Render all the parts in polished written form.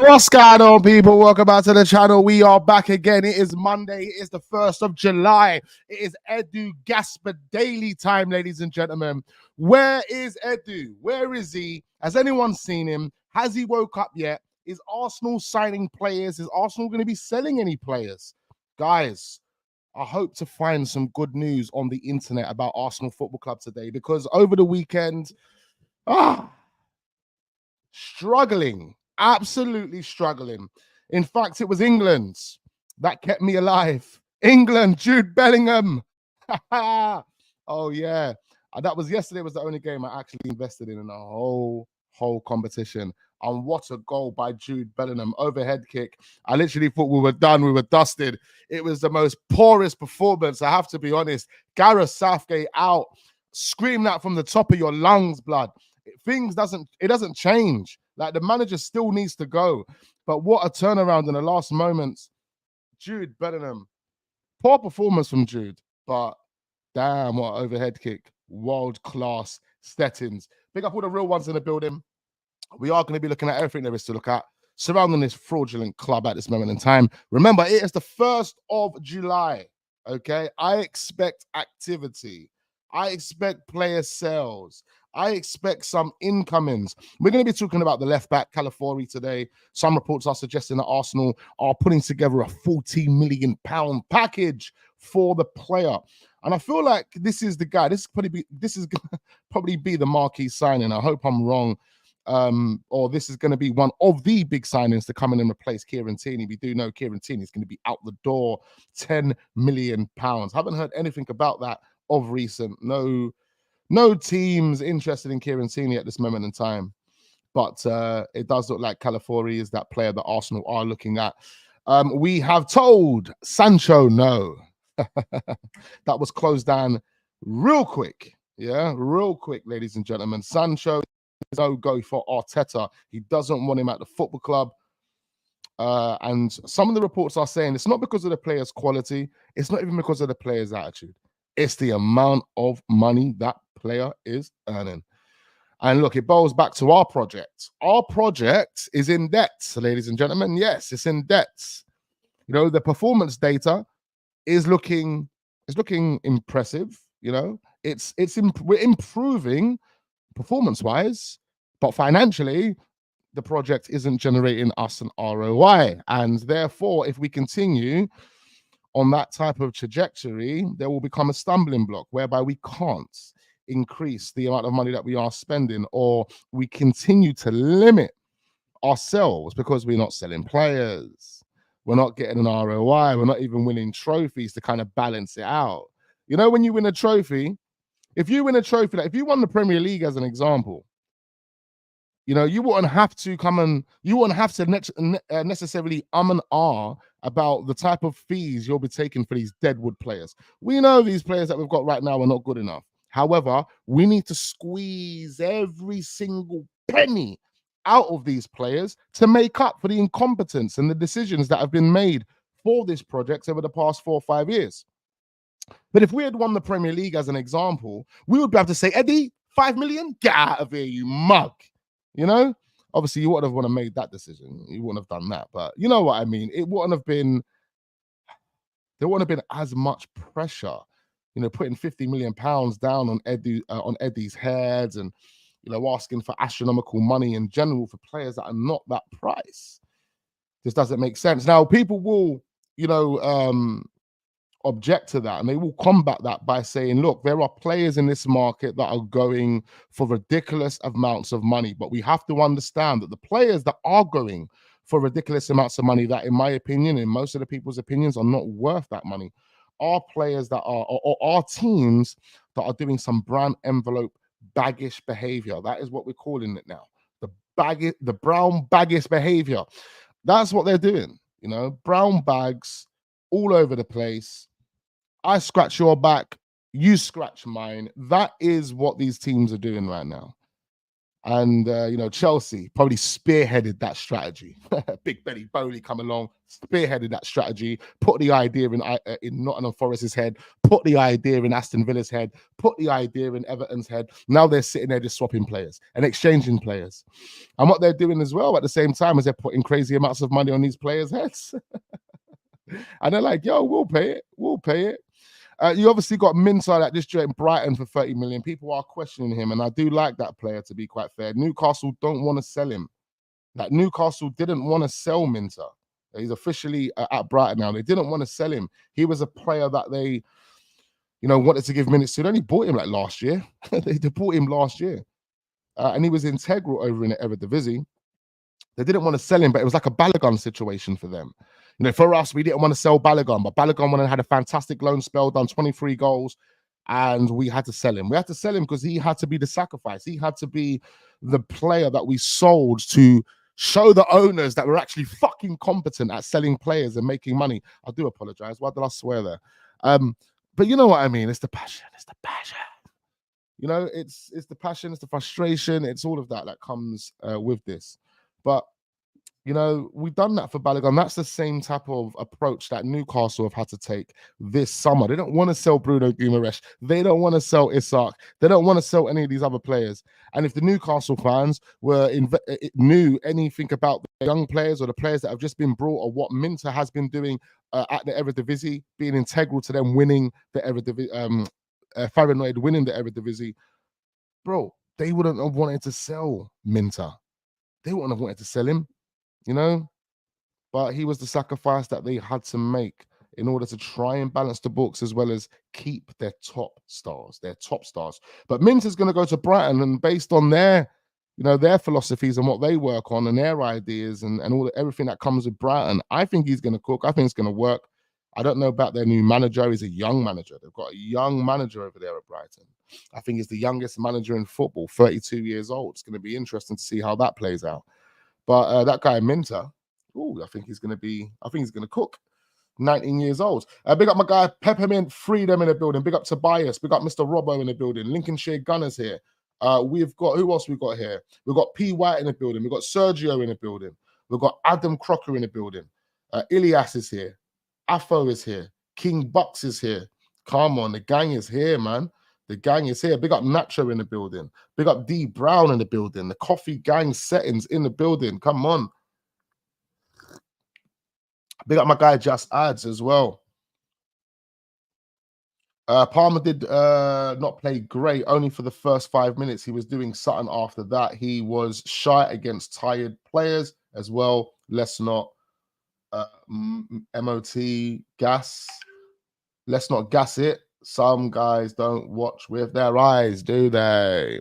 What's going on, people? Welcome back to the channel. We are back again. It is Monday. It is the 1st of July. It is Edu Gasper daily time, ladies and gentlemen. Where is Edu? Where is he? Has anyone seen him? Has he woke up yet? Is Arsenal signing players? Is Arsenal going to be selling any players? Guys, I hope to find some good news on the internet about Arsenal Football Club today, because over the weekend, struggling. Absolutely struggling. In fact, it was England that kept me alive. England, Jude Bellingham. Oh, yeah. That was yesterday was the only game I actually invested in the whole competition. And what a goal by Jude Bellingham. Overhead kick. I literally thought we were done. We were dusted. It was the most poorest performance, I have to be honest. Gareth Southgate out. Scream that from the top of your lungs, blood. It doesn't change. Like, the manager still needs to go. But what a turnaround in the last moments. Jude Bellingham. Poor performance from Jude, but damn, what overhead kick. World class Stettins. Pick up all the real ones in the building. We are going to be looking at everything there is to look at surrounding this fraudulent club at this moment in time. Remember, it is the 1st of July. Okay, I expect activity. I expect player sales. I expect some incomings. We're going to be talking about the left back, Calafiori, today. Some reports are suggesting that Arsenal are putting together a £40 million package for the player. And I feel like this is the guy. This is probably be the marquee signing. I hope I'm wrong. Or this is going to be one of the big signings to come in and replace Kieran Tierney. We do know Kieran Tierney is going to be out the door, £10 million. Haven't heard anything about that of recent. No teams interested in Kieran Tierney at this moment in time. But it does look like Calafiori is that player that Arsenal are looking at. We have told Sancho no. That was closed down real quick. Yeah, real quick, ladies and gentlemen. Sancho is no go for Arteta. He doesn't want him at the football club. And some of the reports are saying it's not because of the player's quality. It's not even because of the player's attitude. It's the amount of money that player is earning. And look, it boils back to our project. Our project is in debt, ladies and gentlemen. Yes, it's in debt. You know, the performance data is looking impressive. You know, we're improving performance-wise, but financially, the project isn't generating us an ROI. And therefore, if we continue on that type of trajectory, there will become a stumbling block whereby we can't increase the amount of money that we are spending, or we continue to limit ourselves because we're not selling players. We're not getting an ROI. We're not even winning trophies to kind of balance it out. You know, when you win a trophy, if you win a trophy, like if you won the Premier League as an example, you know, you wouldn't have to necessarily and about the type of fees you'll be taking for these deadwood players. We know these players that we've got right now are not good enough. However, we need to squeeze every single penny out of these players to make up for the incompetence and the decisions that have been made for this project over the past 4 or 5 years. But if we had won the Premier League as an example, we would be able to say, Eddie, 5 million? Get out of here, you mug. You know, obviously you wouldn't have made that decision. You wouldn't have done that. But you know what I mean? There wouldn't have been as much pressure, you know, putting £50 million down on Eddie's heads and, you know, asking for astronomical money in general for players that are not that price. This doesn't make sense. Now, people will, you know, object to that, and they will combat that by saying, look, there are players in this market that are going for ridiculous amounts of money, but we have to understand that the players that are going for ridiculous amounts of money, that in my opinion, in most of the people's opinions, are not worth that money, are players that are, or are teams that are doing some brand envelope baggish behavior. That is what we're calling it now. The brown baggish behavior. That's what they're doing, you know, brown bags all over the place. I scratch your back, you scratch mine. That is what these teams are doing right now. And Chelsea probably spearheaded that strategy. Big Benny Bowley come along, spearheaded that strategy, put the idea in Nottingham Forest's head, put the idea in Aston Villa's head, put the idea in Everton's head. Now they're sitting there just swapping players and exchanging players. And what they're doing as well at the same time is they're putting crazy amounts of money on these players' heads. And they're like, yo, we'll pay it. We'll pay it. You obviously got Minter that just joined Brighton for 30 million. People are questioning him, and I do like that player, to be quite fair. Newcastle don't want to sell him. Like, Newcastle didn't want to sell Minter. He's officially at Brighton now. They didn't want to sell him. He was a player that they, wanted to give minutes to. They only bought him like last year. They bought him last year. And he was integral over in the Eredivisie. They didn't want to sell him, but it was like a Balogun situation for them. For us, we didn't want to sell Balogun, but Balogun went and had a fantastic loan spell, done 23 goals, and we had to sell him. We had to sell him because he had to be the sacrifice. He had to be the player that we sold to show the owners that we're actually fucking competent at selling players and making money. I do apologize. Why did I swear there? But you know what I mean? It's the passion. It's the passion. It's the passion. It's the frustration. It's all of that comes with this. But we've done that for Balogun. That's the same type of approach that Newcastle have had to take this summer. They don't want to sell Bruno Guimaraes. They don't want to sell Isak. They don't want to sell any of these other players. And if the Newcastle fans knew anything about the young players or the players that have just been brought, or what Minter has been doing at the Eredivisie, being integral to them winning the Eredivisie, Feyenoord winning the Eredivisie, bro, they wouldn't have wanted to sell Minter. They wouldn't have wanted to sell him. But he was the sacrifice that they had to make in order to try and balance the books, as well as keep their top stars. But Minter's going to go to Brighton, and based on their philosophies and what they work on and their ideas and everything that comes with Brighton, I think he's going to cook. I think it's going to work. I don't know about their new manager. He's a young manager. They've got a young manager over there at Brighton. I think he's the youngest manager in football, 32 years old. It's going to be interesting to see how that plays out. But that guy Minter, I think he's going to cook. 19 years old. Big up my guy Peppermint Freedom in the building. Big up Tobias. Big up Mr. Robbo in the building. Lincolnshire Gunners here. We've got, who else we got here? We've got P. White in the building. We've got Sergio in the building. We've got Adam Crocker in the building. Ilias is here. Afo is here. King Bucks is here. Come on, the gang is here, man. The gang is here. Big up Nacho in the building. Big up D Brown in the building. The Coffee Gang Settings in the building. Come on. Big up my guy Just Ads as well. Palmer did not play great, only for the first 5 minutes. He was doing something after that. He was shy against tired players as well. Let's not MOT gas. Let's not gas it. Some guys don't watch with their eyes, do they?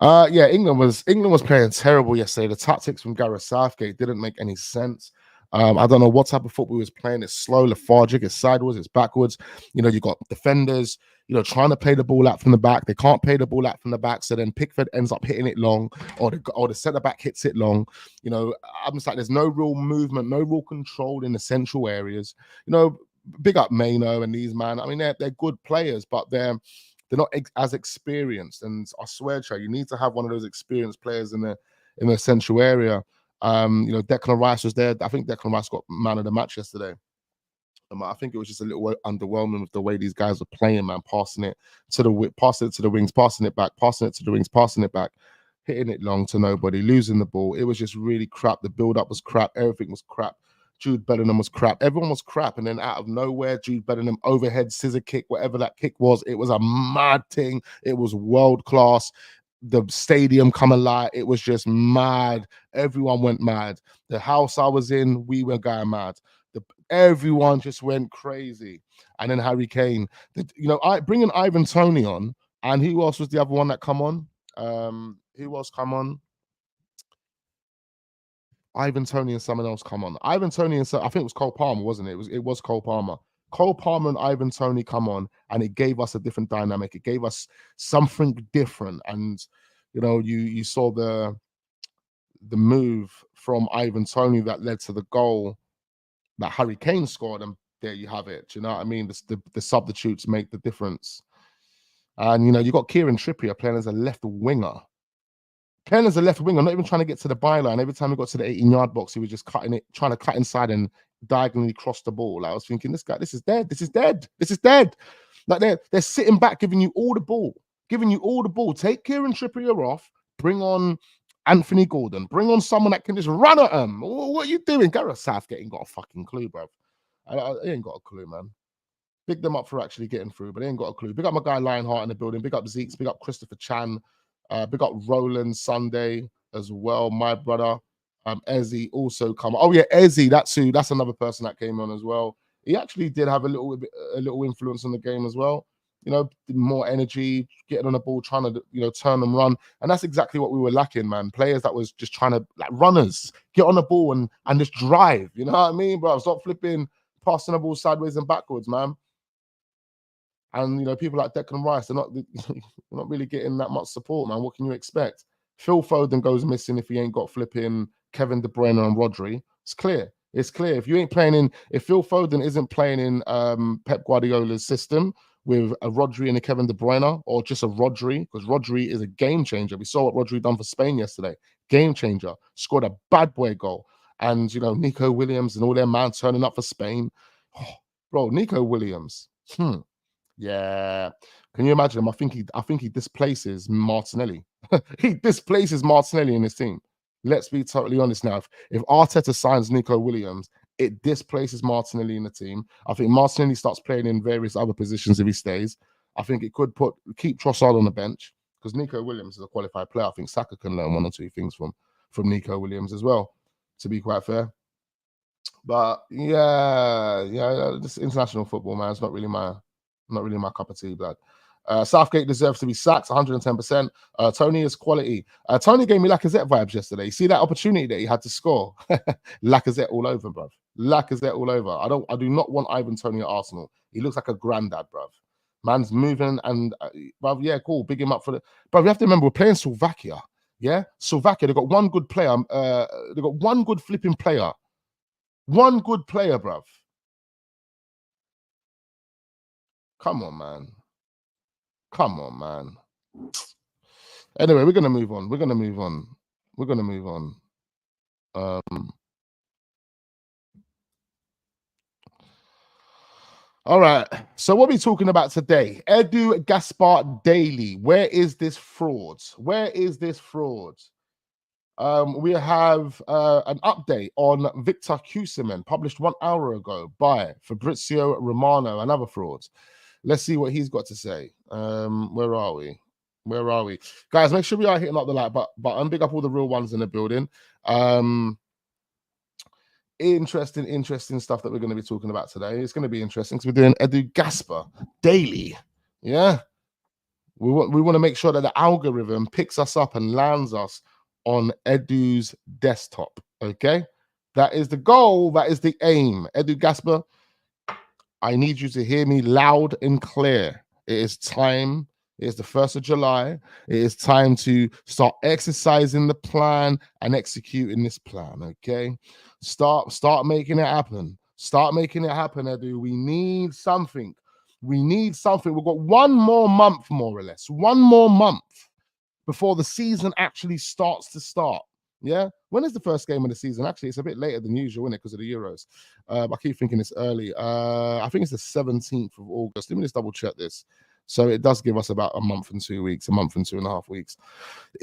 England was playing terrible yesterday. The tactics from Gareth Southgate didn't make any sense. I don't know what type of football he was playing. It's slow, lethargic, it's sideways, it's backwards. You got defenders, trying to play the ball out from the back. They can't play the ball out from the back, so then Pickford ends up hitting it long, or the centre back hits it long. I'm just like, there's no real movement, no real control in the central areas. Big up Mano and these, man. I mean, they're good players, but they're not as experienced. And I swear to you need to have one of those experienced players in the central area. Declan Rice was there. I think Declan Rice got man of the match yesterday. I think it was just a little underwhelming with the way these guys were playing, man. Passing it to the wings, passing it back, passing it to the wings, passing it back, hitting it long to nobody, losing the ball. It was just really crap. The build-up was crap. Everything was crap. Jude Bellingham was crap. Everyone was crap. And then out of nowhere, Jude Bellingham overhead scissor kick, whatever that kick was, it was a mad thing. It was world class. The stadium come alive. It was just mad. Everyone went mad. The house I was in, we were going mad. Everyone just went crazy. And then Harry Kane, bringing Ivan Toney on, and who else was the other one that come on? Who else come on? Ivan Toney and someone else come on. Ivan Toney and I think it was Cole Palmer, wasn't it? It was Cole Palmer. Cole Palmer and Ivan Toney come on, and it gave us a different dynamic. It gave us something different. And you saw the move from Ivan Toney that led to the goal that Harry Kane scored, and there you have it. Do you know what I mean? The substitutes make the difference. And you got Kieran Trippier playing as a left winger. Ken is a left winger, not even trying to get to the byline. Every time he got to the 18-yard box, he was just cutting it, trying to cut inside and diagonally cross the ball. Like, I was thinking, this guy, this is dead. This is dead. This is dead. Like they're sitting back, giving you all the ball, Take Kieran Trippier off, bring on Anthony Gordon, bring on someone that can just run at him. What are you doing? Gareth Southgate ain't got a fucking clue, bro. He ain't got a clue, man. Big them up for actually getting through, but they ain't got a clue. Big up my guy Lionheart in the building. Big up Zeeks. Big up Christopher Chan. Big up Roland Sunday as well. My brother. Ezzy also come. Oh yeah, Ezzy. That's another person that came on as well. He actually did have a little influence on the game as well. You know, more energy, getting on the ball, trying to turn and run, and that's exactly what we were lacking, man. Players that was just trying to, like, runners, get on the ball and just drive. You know what I mean, bro? Stop flipping, passing the ball sideways and backwards, man. And people like Declan Rice, they're not really getting that much support, man. What can you expect? Phil Foden goes missing if he ain't got flipping Kevin De Bruyne and Rodri. It's clear. It's clear. If Phil Foden isn't playing in Pep Guardiola's system with a Rodri and a Kevin De Bruyne, or just a Rodri, because Rodri is a game changer. We saw what Rodri done for Spain yesterday. Game changer. Scored a bad boy goal. And Nico Williams and all their man turning up for Spain. Oh, bro, Nico Williams. Yeah. Can you imagine him? I think he displaces Martinelli. He displaces Martinelli in his team. Let's be totally honest now. If Arteta signs Nico Williams, it displaces Martinelli in the team. I think Martinelli starts playing in various other positions if he stays. I think it could keep Trossard on the bench, because Nico Williams is a qualified player. I think Saka can learn one or two things from Nico Williams as well, to be quite fair. But yeah, this international football, man, it's not really my cup of tea, blood. Southgate deserves to be sacked, 110%. Tony is quality. Tony gave me Lacazette vibes yesterday. You see that opportunity that he had to score? Lacazette all over, bruv. Lacazette all over. I do not want Ivan Toney at Arsenal. He looks like a granddad, bruv. Man's moving and, bruv, yeah, cool. Big him up for the... Bruv, you have to remember, we're playing Slovakia. Yeah? Slovakia, they've got one good player. They've got one good flipping player. One good player, bruv. Come on, man. Come on, man. Anyway, we're going to move on. All right. So what are we talking about today? Edu Gaspar Daily. Where is this fraud? We have an update on Viktor Kusemen, published 1 hour ago by Fabrizio Romano, another fraud. Let's see what he's got to say. Where are we? Guys, make sure we are hitting up the like button. Big up all the real ones in the building. Interesting stuff that we're going to be talking about today. It's going to be interesting because we're doing Edu Gaspar Daily. Yeah. We want to make sure that the algorithm picks us up and lands us on Edu's desktop. Okay? That is the goal. That is the aim. Edu Gaspar, I need you to hear me loud and clear. It is time. It is the 1st of July. It is time to start exercising the plan and executing this plan, okay? Start making it happen. Start making it happen, Edu. We need something. We've got 1 more month, more or less. 1 more month before the season actually starts. Yeah? When is the first game of the season? Actually, it's a bit later than usual, isn't it, because of the Euros? I keep thinking it's early. I think it's the 17th of August. Let me just double check this. So it does give us about a month and 2 weeks, a month and 2.5 weeks.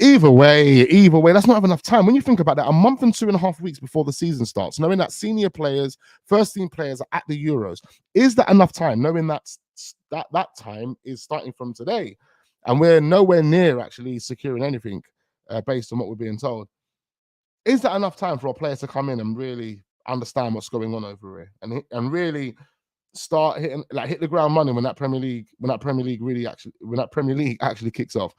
Either way, that's not enough time. When you think about that, a month and 2.5 weeks before the season starts, knowing that senior players, first team players are at the Euros, is that enough time? Knowing that time is starting from today, and we're nowhere near actually securing anything based on what we're being told. Is that enough time for our players to come in and really understand what's going on over here and really start hit the ground running when that Premier League actually kicks off?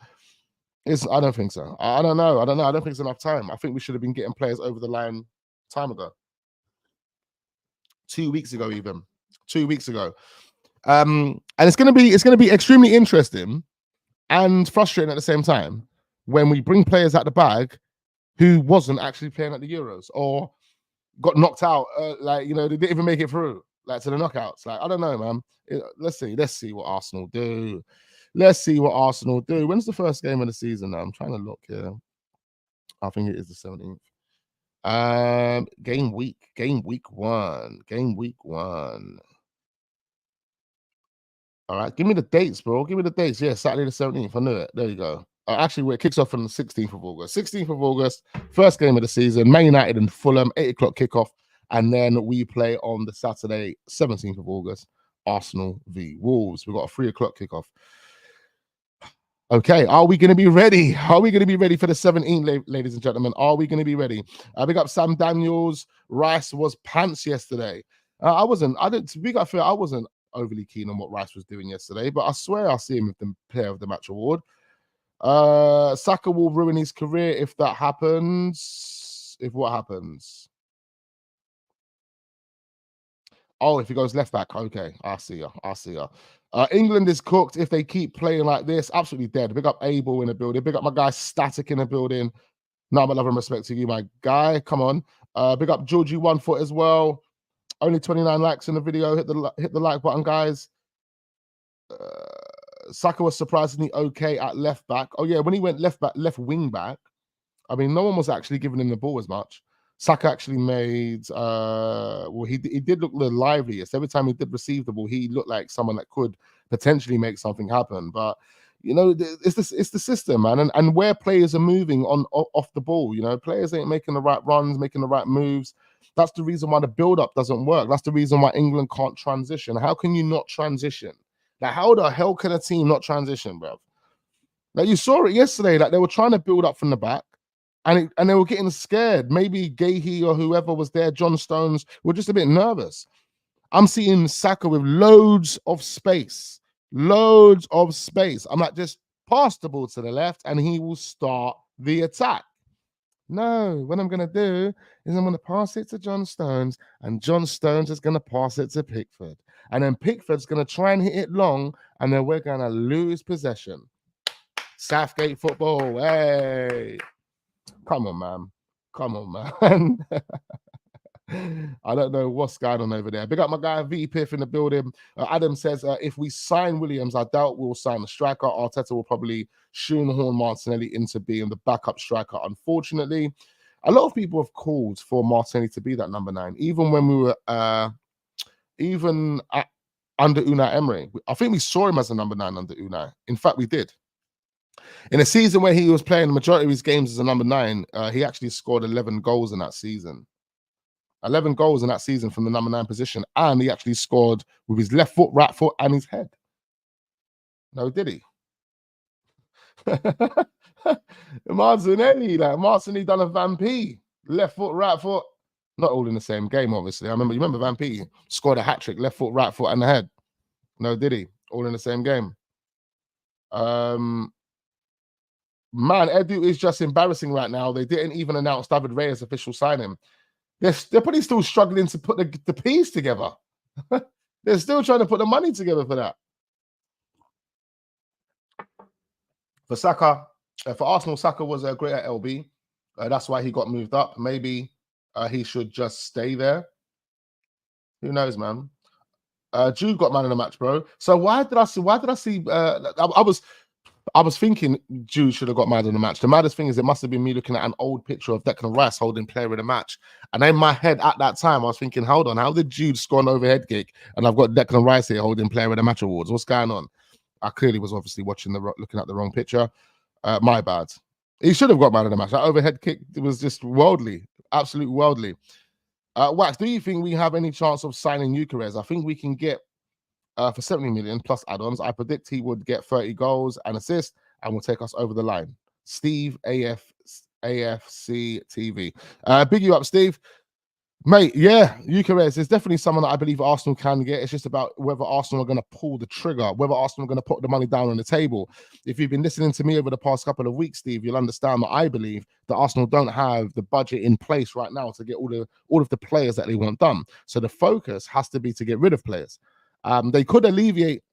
I don't think so. I don't know. I don't think it's enough time. I think we should have been getting players over the line time ago. 2 weeks ago, even 2 weeks ago. And it's gonna be extremely interesting and frustrating at the same time when we bring players out the bag who wasn't actually playing at the Euros or got knocked out. They didn't even make it through, to the knockouts. I don't know, man. Let's see what Arsenal do. When's the first game of the season now? I'm trying to look here. I think it is the 17th. Game week one. All right, give me the dates, bro. Give me the dates. Yeah, Saturday the 17th. I knew it. There you go. Actually, it kicks off on the 16th of August. 16th of August, first game of the season. Man United and Fulham, 8 o'clock kickoff. And then we play on the Saturday, 17th of August, Arsenal v Wolves. We've got a 3 o'clock kickoff. Okay, are we going to be ready? Are we going to be ready for the 17th, ladies and gentlemen? Are we going to be ready? Big up Sam Daniels. Rice was pants yesterday. I didn't, to be fair, I wasn't overly keen on what Rice was doing yesterday, but I swear I'll see him with the player of the match award. Saka will ruin his career if that happens. If what happens? Oh, if he goes left back. Okay, I see ya. England is cooked if they keep playing like this. Absolutely dead. Big up Abel in the building. Big up my guy Static in the building. No, but love and respect to you, my guy. Come on. Big up Georgie 1 foot as well. Only 29 likes in the video. Hit the like button, guys. Saka was surprisingly okay at left back. Oh yeah, when he went left wing back, I mean, no one was actually giving him the ball as much. Saka actually made, he did look the liveliest. Every time he did receive the ball, he looked like someone that could potentially make something happen. But, you know, it's the system, man. And where players are moving off the ball, you know, players ain't making the right runs, making the right moves. That's the reason why the build-up doesn't work. That's the reason why England can't transition. How can you not transition? Like, how the hell can a team not transition, bro? Like, you saw it yesterday, like they were trying to build up from the back. And they were getting scared. Maybe Gahey or whoever was there, John Stones, were just a bit nervous. I'm seeing Saka with loads of space. I'm like, just pass the ball to the left and he will start the attack. No, what I'm going to do is I'm going to pass it to John Stones and John Stones is going to pass it to Pickford. And then Pickford's going to try and hit it long and then we're going to lose possession. Southgate football, hey. Come on, man. I don't know what's going on over there. Big up my guy V Piff in the building. Adam says, if we sign Williams, I doubt we'll sign the striker. Arteta will probably shoehorn Martinelli into being the backup striker. Unfortunately, a lot of people have called for Martinelli to be that number 9, even when we were under Unai Emery. I think we saw him as a number 9 under Unai. In fact, we did. In a season where he was playing the majority of his games as a number 9, he actually scored 11 goals in that season. 11 goals in that season from the number 9 position. And he actually scored with his left foot, right foot, and his head. No, did he? Martinelli done a Van P. Left foot, right foot. Not all in the same game, obviously. You remember Van P scored a hat-trick, left foot, right foot, and the head. No, did he? All in the same game. Man, Edu is just embarrassing right now. They didn't even announce David Raya's official signing. They're probably still struggling to put the P's together. They're still trying to put the money together for that. For Saka, for Arsenal, Saka was great at LB. That's why he got moved up. Maybe he should just stay there. Who knows, man? Jude got man of the match, bro. So why did I see? I was thinking Jude should have got man of the match. The maddest thing is it must have been me looking at an old picture of Declan Rice holding player of the match. And in my head at that time, I was thinking, hold on, how did Jude score an overhead kick? And I've got Declan Rice here holding player of the match awards. What's going on? I clearly was obviously looking at the wrong picture. My bad. He should have got man of the match. That overhead kick was just worldly, absolute worldly. Wax, do you think we have any chance of signing Gyokeres? I think we can get for 70 million plus add-ons. I predict he would get 30 goals and assists and will take us over the line. Steve, AFC TV. Big you up, Steve. Mate, yeah, Gyokeres is definitely someone that I believe Arsenal can get. It's just about whether Arsenal are going to pull the trigger, whether Arsenal are going to put the money down on the table. If you've been listening to me over the past couple of weeks, Steve, you'll understand that I believe that Arsenal don't have the budget in place right now to get all of the players that they want done. So the focus has to be to get rid of players. They could alleviate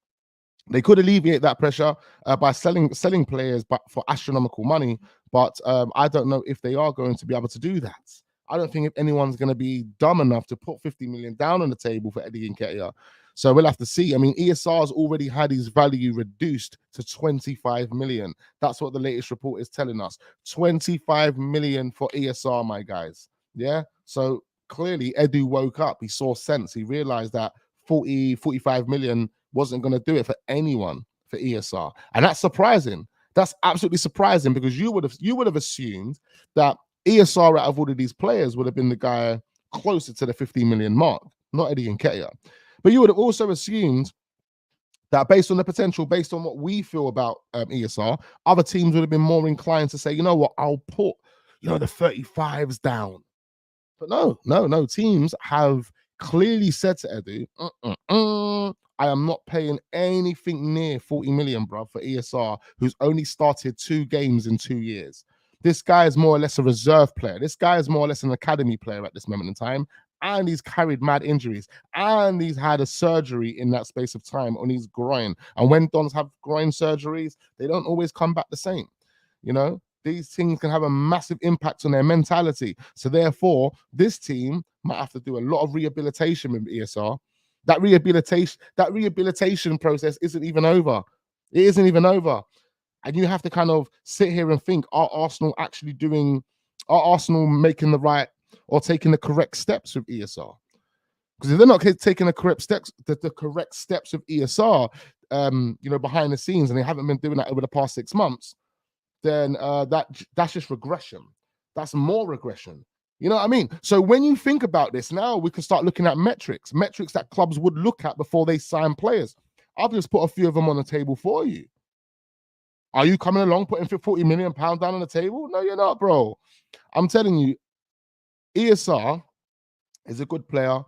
that pressure by selling players but for astronomical money, but I don't know if they are going to be able to do that. I don't think if anyone's going to be dumb enough to put 50 million down on the table for Eddie Nketiah. So we'll have to see. I mean, ESR's already had his value reduced to 25 million. That's what the latest report is telling us. 25 million for ESR, my guys. Yeah. So clearly Edu woke up. He saw sense. He realized that 45 million wasn't going to do it for anyone for ESR. And that's surprising. That's absolutely surprising, because you would have assumed that ESR out of all of these players would have been the guy closer to the 15 million mark, not Eddie Nketiah. But you would have also assumed that based on the potential, based on what we feel about ESR, other teams would have been more inclined to say, you know what, I'll put, the 35s down. But no. Teams have clearly said to Edu, I am not paying anything near 40 million, bro, for ESR, who's only started 2 games in 2 years. This guy is more or less a reserve player. This guy is more or less an academy player at this moment in time. And he's carried mad injuries. And he's had a surgery in that space of time on his groin. And when Dons have groin surgeries, they don't always come back the same. These things can have a massive impact on their mentality. So therefore, this team might have to do a lot of rehabilitation with ESR. That rehabilitation process isn't even over. It isn't even over. And you have to kind of sit here and think, are Arsenal making the right or taking the correct steps with ESR? Because if they're not taking the correct steps with ESR, behind the scenes, and they haven't been doing that over the past 6 months, then that's just regression. That's more regression. You know what I mean? So when you think about this, now we can start looking at metrics that clubs would look at before they sign players. I've just put a few of them on the table for you. Are you coming along putting 40 million pounds down on the table? No, you're not, bro. I'm telling you, ESR is a good player.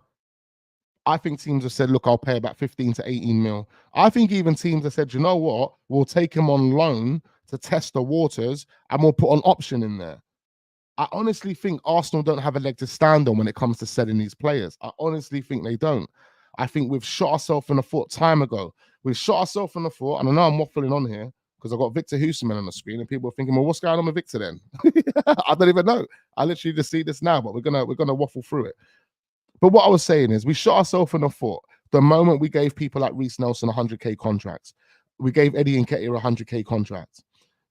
I think teams have said, look, I'll pay about 15 to 18 mil. I think even teams have said, you know what? We'll take him on loan to test the waters, and we'll put an option in there. I honestly think Arsenal don't have a leg to stand on when it comes to selling these players. I honestly think they don't. I think we've shot ourselves in the foot time ago. We've shot ourselves in the foot, and I know I'm waffling on here because I've got Viktor Huseman on the screen, and people are thinking, well, what's going on with Viktor then? I don't even know. I literally just see this now, but we're gonna waffle through it. But what I was saying is, we shot ourselves in the foot the moment we gave people like Reece Nelson 100k contracts. We gave Eddie Nketiah 100k contracts.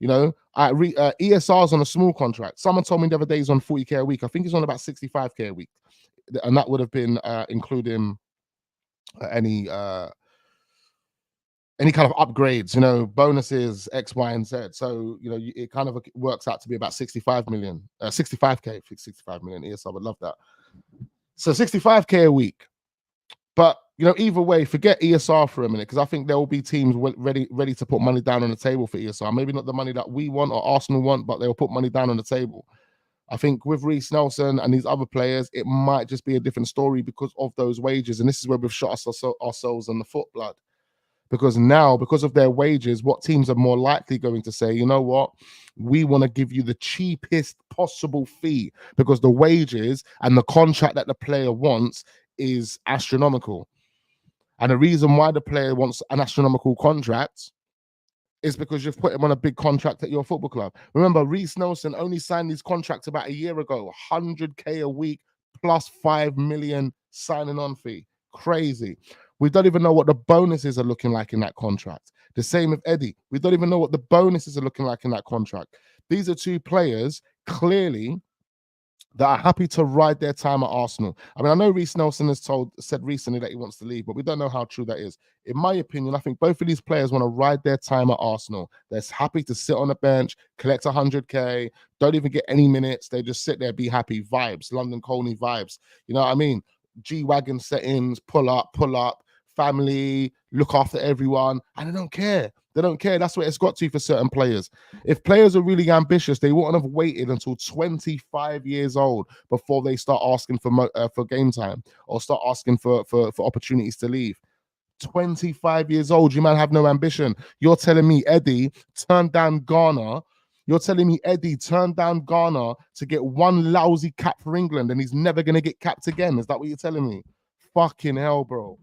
ESR's on a small contract. Someone told me the other day he's on 40k a week. I think he's on about 65k a week, and that would have been including any kind of upgrades, bonuses, X, Y, and Z. So it kind of works out to be about 65 million, 65k, 65 million. ESR would love that. So 65k a week. But either way, forget ESR for a minute, because I think there will be teams ready to put money down on the table for ESR. Maybe not the money that we want or Arsenal want, but they'll put money down on the table. I think with Reece Nelson and these other players, it might just be a different story because of those wages. And this is where we've shot ourselves in the foot, blood. Because now, because of their wages, what teams are more likely going to say, you know what? We want to give you the cheapest possible fee, because the wages and the contract that the player wants is astronomical. And the reason why the player wants an astronomical contract is because you've put him on a big contract at your football club. Remember, Reece Nelson only signed his contract about a year ago, 100k a week plus 5 million signing on fee. Crazy. We don't even know what the bonuses are looking like in that contract. The same with Eddie. We don't even know what the bonuses are looking like in that contract. These are two players clearly that are happy to ride their time at Arsenal. I mean, I know Reece Nelson has said recently that he wants to leave, but we don't know how true that is. In my opinion, I think both of these players want to ride their time at Arsenal. They're happy to sit on the bench, collect 100k, don't even get any minutes. They just sit there, be happy. Vibes, London Colney vibes. You know what I mean? G-Wagon settings, pull up, family, look after everyone, and they don't care. They don't care. That's what it's got to for certain players. If players are really ambitious, they wouldn't have waited until 25 years old before they start asking for game time or start asking for opportunities to leave. 25 years old, you man have no ambition. You're telling me Eddie turned down Ghana. You're telling me Eddie turned down Ghana to get one lousy cap for England, and he's never going to get capped again. Is that what you're telling me? Fucking hell, bro.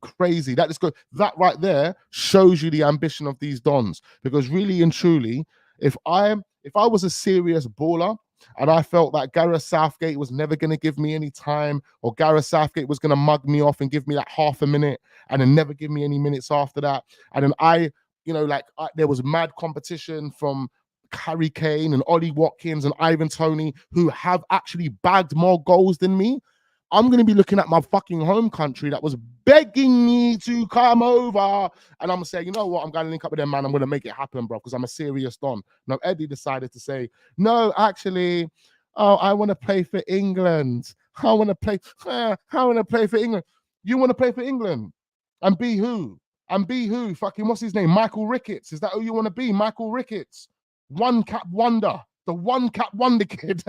Crazy. That right there shows you the ambition of these dons. Because really and truly, if I was a serious baller, And I felt that Gareth Southgate was never going to give me any time, or Gareth Southgate was going to mug me off and give me like half a minute and then never give me any minutes after that. And then there was mad competition from Harry Kane and Ollie Watkins and Ivan Toney, who have actually bagged more goals than me. I'm going to be looking at my fucking home country that was begging me to come over. And I'm going to say, you know what? I'm going to link up with them, man. I'm going to make it happen, bro, because I'm a serious don. Now, Eddie decided to say, no, actually, I want to play for England. I want to play for England. You want to play for England? And be who? Fucking, what's his name? Michael Ricketts. Is that who you want to be? Michael Ricketts. One cap wonder. The one cap wonder kid.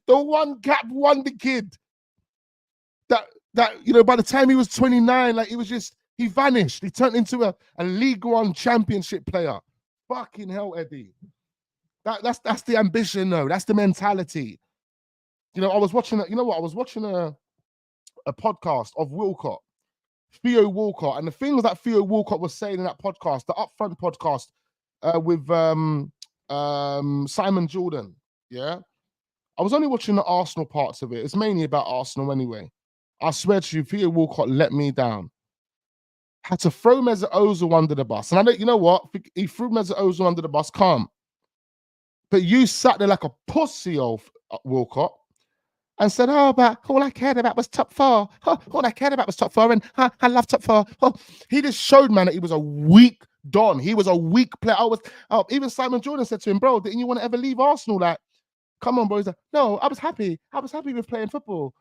The one cap wonder kid. That by the time he was 29, like he vanished. He turned into a League One championship player. Fucking hell, Eddie. That's the ambition, though. That's the mentality. I was watching a podcast of Wilcott, Theo Walcott, and the things that Theo Walcott was saying in that podcast, the Upfront podcast with Simon Jordan. Yeah. I was only watching the Arsenal parts of it. It's mainly about Arsenal anyway. I swear to you, Theo Walcott let me down. Had to throw Mesut Ozil under the bus. And you know what? He threw Mesut Ozil under the bus, calm. But you sat there like a pussy, old Walcott, and said, but all I cared about was top four. All I cared about was top four, and I love top four. He just showed, man, that he was a weak don. He was a weak player. Even Simon Jordan said to him, bro, didn't you want to ever leave Arsenal? Like, come on, bro. He's like, no, I was happy. I was happy with playing football.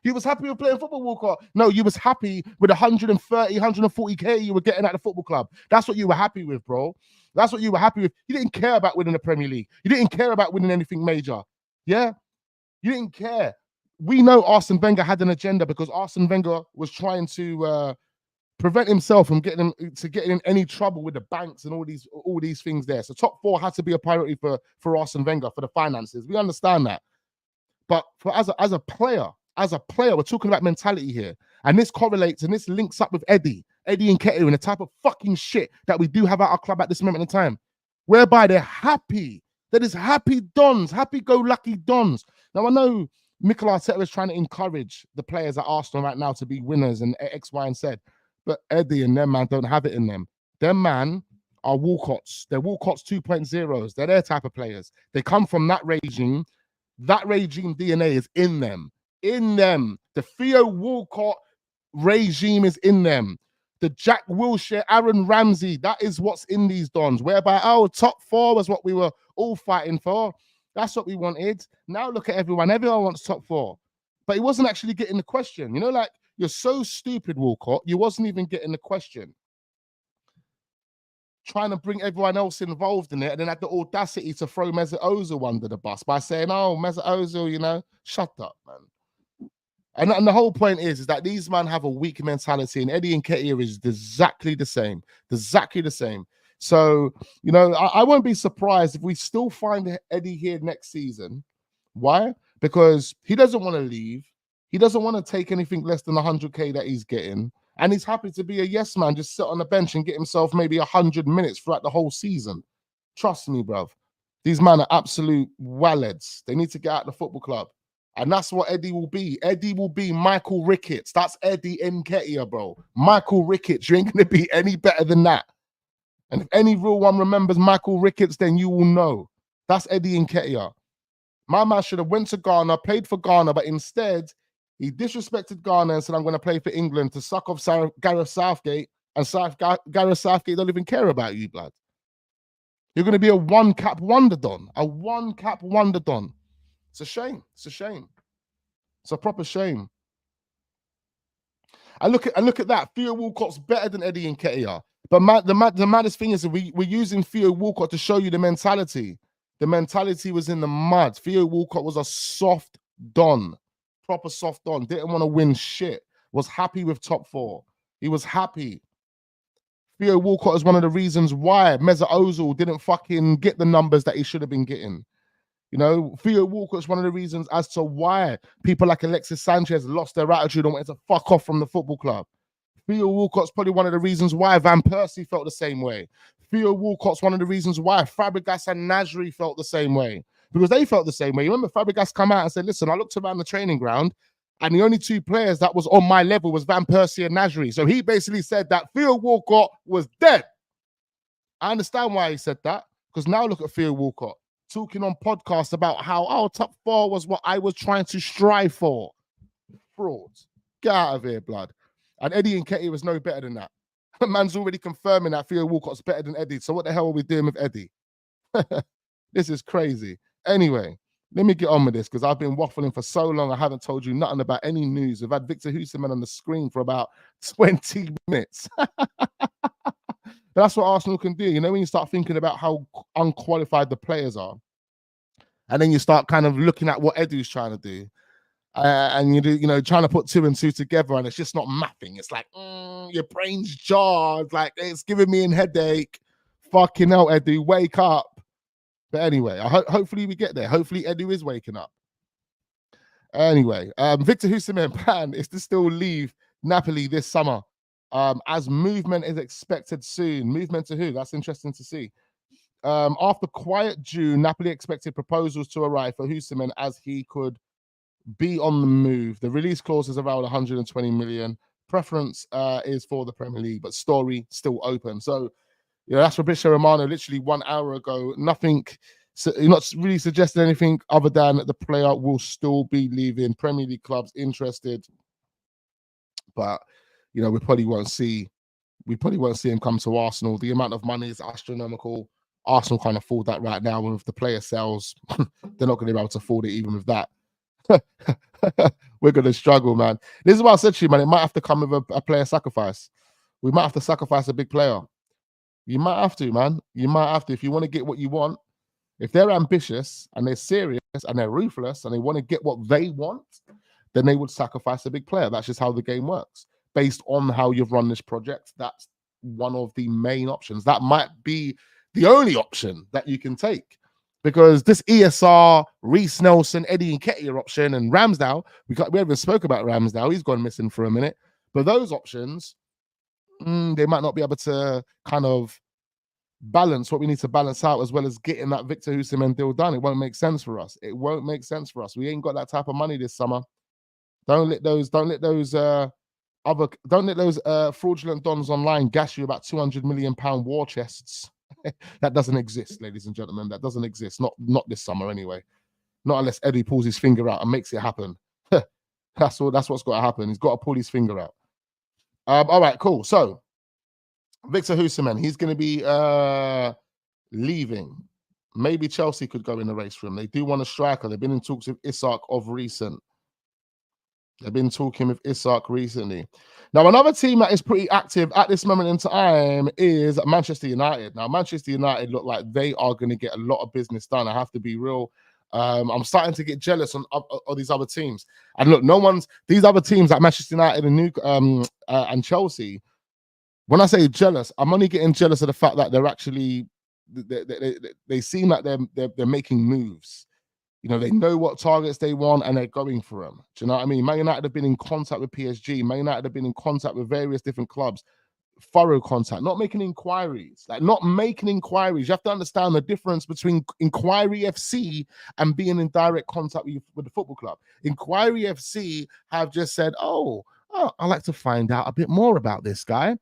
You was happy with playing football, Walcott. No, you was happy with 130, 140K you were getting at the football club. That's what you were happy with, bro. That's what you were happy with. You didn't care about winning the Premier League. You didn't care about winning anything major. Yeah? You didn't care. We know Arsene Wenger had an agenda because Arsene Wenger was trying to prevent himself from getting in any trouble with the banks and all these things there. So top four had to be a priority for Arsene Wenger, for the finances. We understand that. But as a player, we're talking about mentality here. And this correlates and this links up with Eddie and Ketu and the type of fucking shit that we do have at our club at this moment in time, whereby they're happy. That is happy dons, happy-go-lucky dons. Now, I know Mikel Arteta is trying to encourage the players at Arsenal right now to be winners and X, Y, and Z. But Eddie and them, man, don't have it in them. Them, man, are Walcotts. They're Walcotts 2.0s. They're their type of players. They come from that regime. That regime DNA is in them. In them. The Theo Walcott regime is in them. The Jack Wilshere, Aaron Ramsey, that is what's in these dons. Whereby, top four was what we were all fighting for. That's what we wanted. Now look at everyone. Everyone wants top four. But he wasn't actually getting the question. Like, you're so stupid, Walcott. You wasn't even getting the question. Trying to bring everyone else involved in it, and then had the audacity to throw Mesut Ozil under the bus by saying, Mesut Ozil, shut up, man. And the whole point is that these men have a weak mentality, and Eddie Nketiah is exactly the same. Exactly the same. So, I won't be surprised if we still find Eddie here next season. Why? Because he doesn't want to leave. He doesn't want to take anything less than 100K that he's getting. And he's happy to be a yes man, just sit on the bench and get himself maybe 100 minutes throughout the whole season. Trust me, bruv. These men are absolute wallets. They need to get out of the football club. And that's what Eddie will be. Eddie will be Michael Ricketts. That's Eddie Nketiah, bro. Michael Ricketts. You ain't going to be any better than that. And if any real one remembers Michael Ricketts, then you will know. That's Eddie Nketiah. My man should have went to Ghana, played for Ghana, but instead, he disrespected Ghana and said, I'm going to play for England to suck off Gareth Southgate, and Gareth Southgate don't even care about you, blood. You're going to be a one-cap wonder don. A one-cap wonder don. It's a shame. It's a shame. It's a proper shame. And look at that. Theo Walcott's better than Eddie Nketiah. But the maddest thing is that we're using Theo Walcott to show you the mentality. The mentality was in the mud. Theo Walcott was a soft don. Proper soft don. Didn't want to win shit. Was happy with top four. He was happy. Theo Walcott is one of the reasons why Mesut Ozil didn't fucking get the numbers that he should have been getting. Theo Walcott is one of the reasons as to why people like Alexis Sanchez lost their attitude and wanted to fuck off from the football club. Theo Walcott's probably one of the reasons why Van Persie felt the same way. Theo Walcott's one of the reasons why. Fabregas and Nasri felt the same way because they felt the same way. You remember Fabregas come out and said, listen, I looked around the training ground and the only two players that was on my level was Van Persie and Nasri. So he basically said that Theo Walcott was dead. I understand why he said that because now look at Theo Walcott talking on podcasts about how top 4 was what I was trying to strive for. Frauds. Get out of here, blood. And Eddie Nketiah was no better than that. Man's already confirming that Theo Walcott's better than Eddie. So what the hell are we doing with Eddie? This is crazy. Anyway, let me get on with this because I've been waffling for so long. I haven't told you nothing about any news. We've had Viktor Osimhen on the screen for about 20 minutes. That's what Arsenal can do. You know, when you start thinking about how unqualified the players are, and then you start kind of looking at what Edu's trying to do, and trying to put 2 and 2 together, and it's just not mapping. It's like your brain's jarred, like it's giving me a headache. Fucking hell, Edu, wake up. But anyway, hopefully we get there. Hopefully Edu is waking up. Anyway, Viktor Osimhen plan is to still leave Napoli this summer, as movement is expected soon. Movement to who? That's interesting to see. After quiet June, Napoli expected proposals to arrive for Osimhen as he could be on the move. The release clause is around 120 million. Preference is for the Premier League, but story still open. So, that's Fabrizio Romano literally 1 hour ago. Nothing, you're not really suggesting anything other than the player will still be leaving. Premier League clubs interested, but we probably won't see him come to Arsenal. The amount of money is astronomical. Arsenal can't afford that right now. And with the player sales, they're not going to be able to afford it even with that. We're going to struggle, man. This is what I said to you, man. It might have to come with a player sacrifice. We might have to sacrifice a big player. You might have to, man. You might have to if you want to get what you want. If they're ambitious and they're serious and they're ruthless and they want to get what they want, then they would sacrifice a big player. That's just how the game works. Based on how you've run this project, that's one of the main options. That might be the only option that you can take. Because this ESR, Reece Nelson, Eddie Nketiah option, and Ramsdale, we haven't spoke about Ramsdale. He's gone missing for a minute. But those options, they might not be able to kind of balance what we need to balance out, as well as getting that Viktor Osimhen deal done. It won't make sense for us. It won't make sense for us. We ain't got that type of money this summer. Don't let those fraudulent dons online gas you about £200 million war chests. That doesn't exist, ladies and gentlemen. That doesn't exist. Not this summer anyway. Not unless Eddie pulls his finger out and makes it happen. That's what's got to happen. He's got to pull his finger out. All right, cool. So Viktor Osimhen, he's going to be leaving. Maybe Chelsea could go in the race for him. They do want a striker. They've been in talks with Isak of recent. They've been talking with Isak recently. Now, another team that is pretty active at this moment in time is Manchester United. Now, Manchester United look like they are going to get a lot of business done. I have to be real. I'm starting to get jealous on these other teams. And look, these other teams like Manchester United and Chelsea, when I say jealous, I'm only getting jealous of the fact that they're actually, they seem like they're making moves. They know what targets they want and they're going for them. Do you know what I mean? Man United have been in contact with PSG. Man United have been in contact with various different clubs. Thorough contact, not making inquiries. You have to understand the difference between Inquiry FC and being in direct contact with the football club. Inquiry FC have just said, oh, I'd like to find out a bit more about this guy,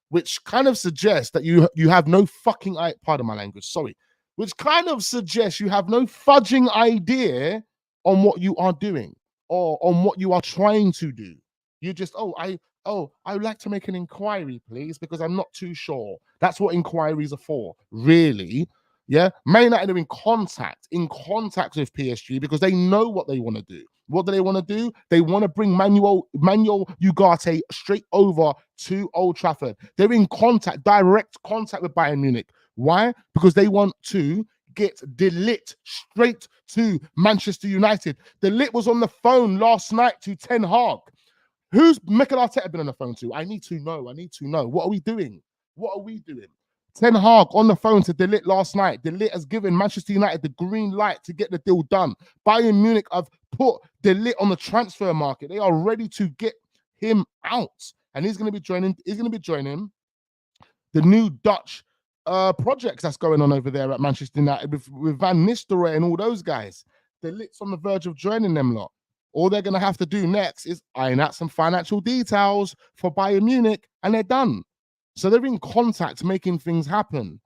which kind of suggests that you have no fucking, pardon my language, sorry, which kind of suggests you have no fudging idea on what you are doing or on what you are trying to do. You just, I would like to make an inquiry, please, because I'm not too sure. That's what inquiries are for, really. Yeah, Man United are in contact with PSG because they know what they want to do. What do they want to do? They want to bring Manuel Ugarte straight over to Old Trafford. They're in direct contact with Bayern Munich. Why? Because they want to get De Ligt straight to Manchester United. De Ligt was on the phone last night to Ten Hag. Who's Mikel Arteta been on the phone to? I need to know. What are we doing? Ten Hag on the phone to De Ligt last night. De Ligt has given Manchester United the green light to get the deal done. Bayern Munich have put De Ligt on the transfer market. They are ready to get him out. And he's going to be joining the new Dutch projects that's going on over there at Manchester United with Van Nistelrooy and all those guys. The Lit's on the verge of joining them lot. All they're going to have to do next is iron out some financial details for Bayern Munich, and they're done. So they're in contact, making things happen.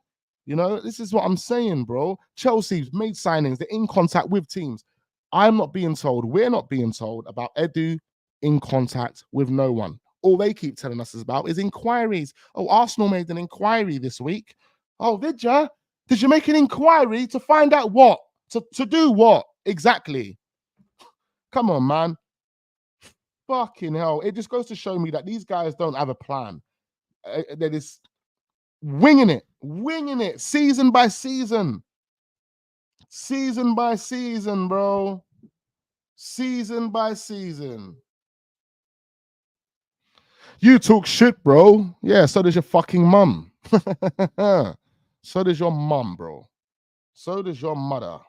You know, this is what I'm saying, bro. Chelsea's made signings. They're in contact with teams. I'm not being told, we're not being told about Edu in contact with no one. All they keep telling us about is inquiries. Oh, Arsenal made an inquiry this week. Oh, did you? Did you make an inquiry to find out what? To do what? Exactly. Come on, man. Fucking hell. It just goes to show me that these guys don't have a plan. They're just winging it, season by season. Season by season, bro. Season by season. You talk shit, bro. Yeah, so does your fucking mum. So does your mum, bro. So does your mother.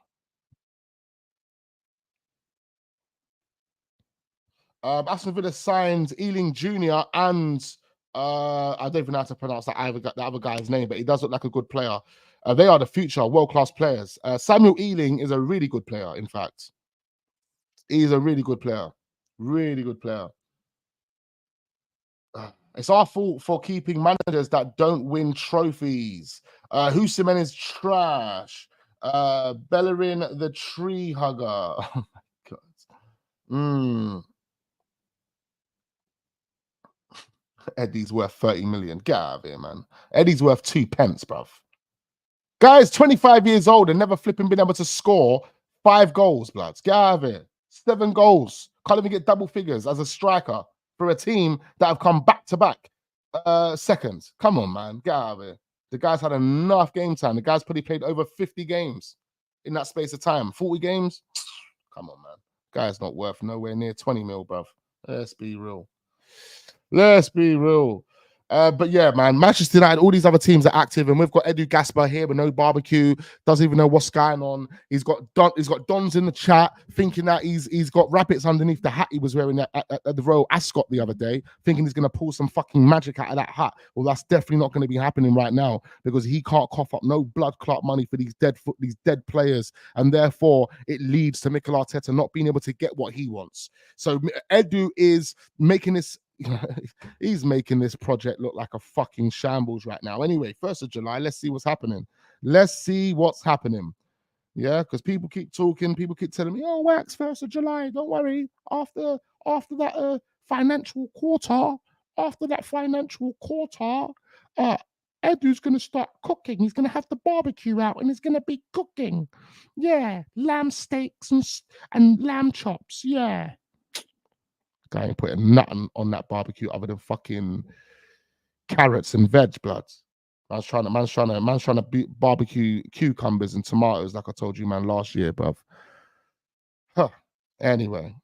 Aston Villa signed Ealing Jr. and I don't even know how to pronounce the other guy's name, but he does look like a good player. They are the future world-class players. Samuel Ealing is a really good player, in fact. He's a really good player. Really good player. It's our fault for keeping managers that don't win trophies. Hussein is trash. Bellerin the tree hugger. Oh my god. Eddie's worth 30 million. Get out of here, man. Eddie's worth 2 pence, bruv. Guy's 25 years old and never flipping been able to score 5 goals, bloods. Get out of here. 7 goals. Can't even get double figures as a striker for a team that have come back-to-back seconds. Come on, man. Get out of here. The guy's had enough game time. The guy's probably played over 50 games in that space of time. 40 games? Come on, man. Guy's not worth nowhere near 20 mil, bruv. Let's be real. Let's be real. But yeah, man, Manchester United, all these other teams are active, and we've got Edu Gasper here with no barbecue, doesn't even know what's going on. He's got Dons in the chat thinking that he's got rabbits underneath the hat he was wearing at the Rowe Ascot the other day, thinking he's going to pull some fucking magic out of that hat. Well, that's definitely not going to be happening right now because he can't cough up no blood clot money for these dead players, and therefore it leads to Mikel Arteta not being able to get what he wants. So Edu is making this. He's making this project look like a fucking shambles right now. Anyway, 1st of July, let's see what's happening. Let's see what's happening. Yeah, because people keep talking, people keep telling me, oh, wax 1st of July, don't worry. After that financial quarter, Edu's going to start cooking. He's going to have the barbecue out and he's going to be cooking. Yeah, lamb steaks and lamb chops. Yeah. Guy ain't putting nothing on that barbecue other than fucking carrots and veg, bloods. Man's trying to beat barbecue cucumbers and tomatoes, like I told you, man, last year, bruv. Huh. Anyway,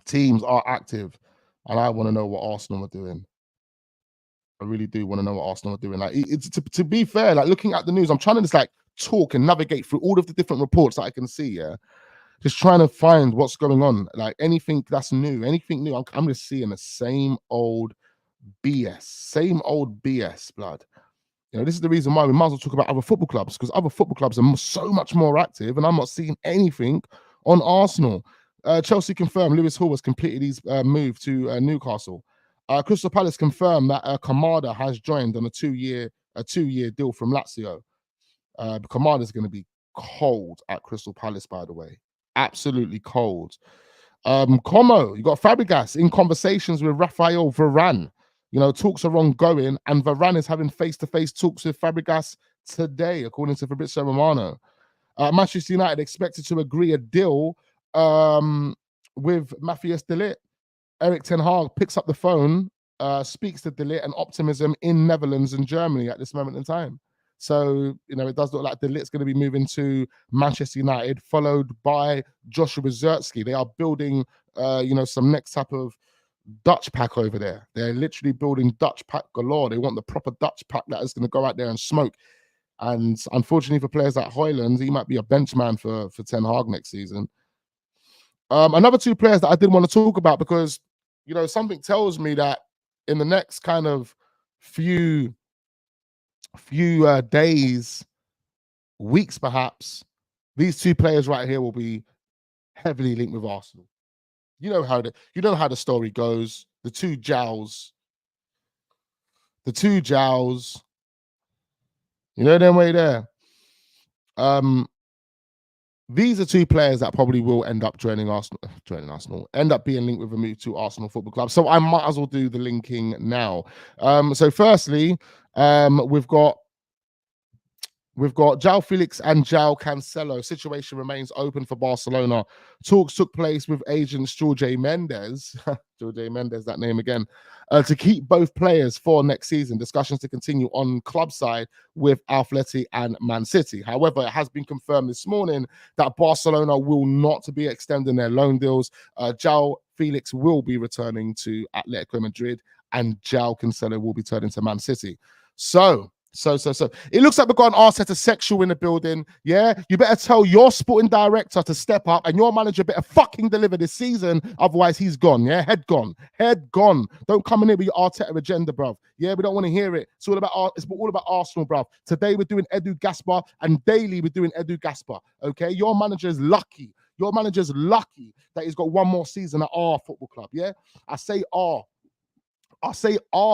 teams are active, and I want to know what Arsenal are doing. I really do want to know what Arsenal are doing. Like, to be fair, like looking at the news, I'm trying to just like talk and navigate through all of the different reports that I can see. Yeah. Just trying to find what's going on, like anything that's new, anything new. I'm just seeing the same old BS, blood. You know, this is the reason why we might as well talk about other football clubs, because other football clubs are so much more active, and I'm not seeing anything on Arsenal. Chelsea confirmed Lewis Hall has completed his move to Newcastle. Crystal Palace confirmed that Kamada has joined on a two-year deal from Lazio. Kamada is going to be cold at Crystal Palace, by the way. Absolutely cold. Como, you got Fabregas in conversations with Rafael Varane. You know, talks are ongoing, and Varane is having face-to-face talks with Fabregas today, according to Fabrizio Romano. Manchester United expected to agree a deal with Matthias de Ligt. Erik ten Hag picks up the phone, speaks to de Ligt and optimism in Netherlands and Germany at this moment in time. So, you know, it does look like de Ligt's going to be moving to Manchester United, followed by Joshua Zirkzee. They are building, you know, some next type of Dutch pack over there. They're literally building Dutch pack galore. They want the proper Dutch pack that is going to go out there and smoke. And unfortunately for players like Højlund, he might be a bench man for Ten Hag next season. Another 2 players that I did want to talk about, because, you know, something tells me that in the next kind of few few days, weeks perhaps, these two players right here will be heavily linked with Arsenal. You know how the story goes. The two jowls. You know them way there. These are two players that probably will end up joining Arsenal, end up being linked with a move to Arsenal Football Club. So I might as well do the linking now. So firstly, we've got João Felix and João Cancelo. Situation remains open for Barcelona. Talks took place with agents Jorge Mendes, that name again, to keep both players for next season. Discussions to continue on club side with Atleti and Man City. However, it has been confirmed this morning that Barcelona will not be extending their loan deals. João Felix will be returning to Atletico Madrid and João Cancelo will be turning to Man City. So it looks like we've got an Arteta sexual in the building. Yeah, you better tell your sporting director to step up and your manager better fucking deliver this season. Otherwise, he's gone. Yeah, head gone. Don't come in here with your Arteta agenda, bruv. Yeah, we don't want to hear it. It's all about Arsenal, bruv. Today we're doing Edu Gasper and daily we're doing Edu Gasper. Okay, your manager is lucky. That he's got one more season at our football club. Yeah, I say our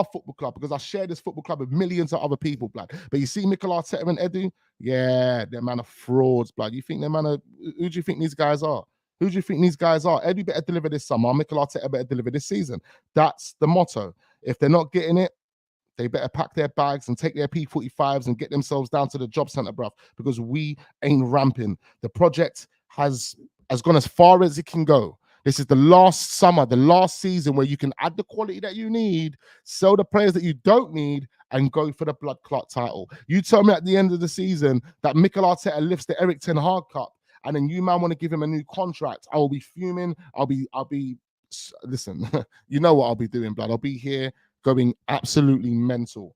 football club because I share this football club with millions of other people, blood. But you see Mikel Arteta and Edu, yeah, they're man of frauds, blood. You think they're man of, who do you think these guys are? Edu better deliver this summer. Mikel Arteta better deliver this season. That's the motto. If they're not getting it, they better pack their bags and take their P45s and get themselves down to the job centre, bruv, because we ain't ramping. The project has gone as far as it can go. This is the last summer, the last season where you can add the quality that you need, sell the players that you don't need, and go for the blood clot title. You tell me at the end of the season that Mikel Arteta lifts the Eric Ten Hag Cup, and then you man want to give him a new contract. I will be fuming. I'll be. Listen, you know what I'll be doing, blood. I'll be here going absolutely mental.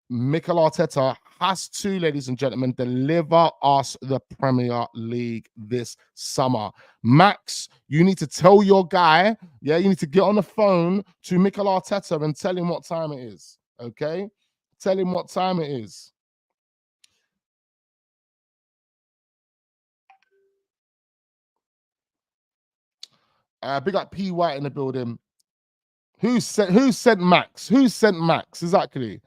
Mikel Arteta has to, ladies and gentlemen, deliver us the Premier League this summer. Max, you need to tell your guy, you need to get on the phone to Mikel Arteta and tell him what time it is, okay? Tell him what time it is. Big up P. White in the building. Who sent Max? Exactly.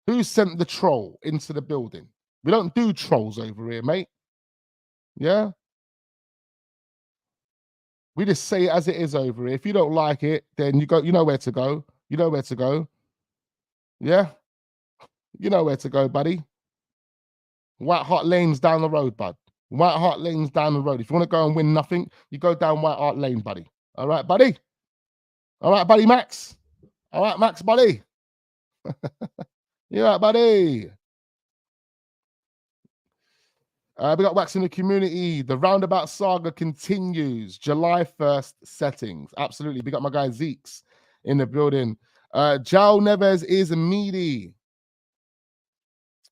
Who sent the troll into the building? We don't do trolls over here, mate. Yeah? We just say it as it is over here. If you don't like it, then you know where to go. Yeah? You know where to go, buddy. White Hart Lane's down the road, bud. White Hart Lane's down the road. If you want to go and win nothing, you go down White Hart Lane, buddy. All right, buddy? All right, buddy, Max? All right, Max, buddy? Yeah, buddy. We got Wax in the community. The roundabout saga continues. July 1st settings. Absolutely. We got my guy Zeeks in the building. João Neves is meaty.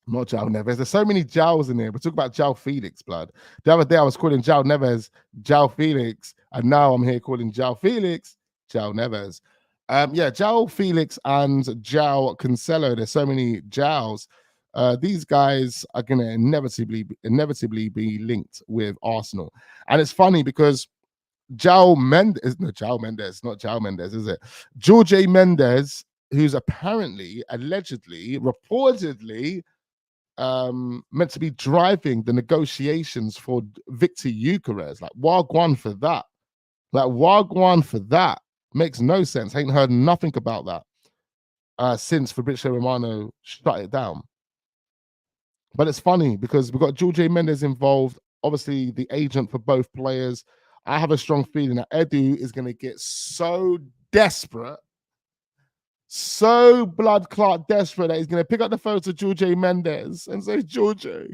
Not João Neves. There's so many Jows in here. We're talking about João Felix, blood. The other day I was calling João Neves João Felix, and now I'm here calling João Felix João Neves. João Felix and João Cancelo. There's so many Jows. These guys are going to inevitably be linked with Arsenal. And it's funny because Jorge Mendes, is it? Jorge Mendes, who's apparently, allegedly, reportedly meant to be driving the negotiations for Viktor Gyokeres. Like, wagwan for that. Makes no sense. Ain't heard nothing about that since Fabrizio Romano shut it down. But it's funny because we've got Jorge Mendes involved, obviously the agent for both players. I have a strong feeling that Edu is going to get so desperate, so blood clot desperate that he's going to pick up the phone to Jorge Mendes and say, Jorge,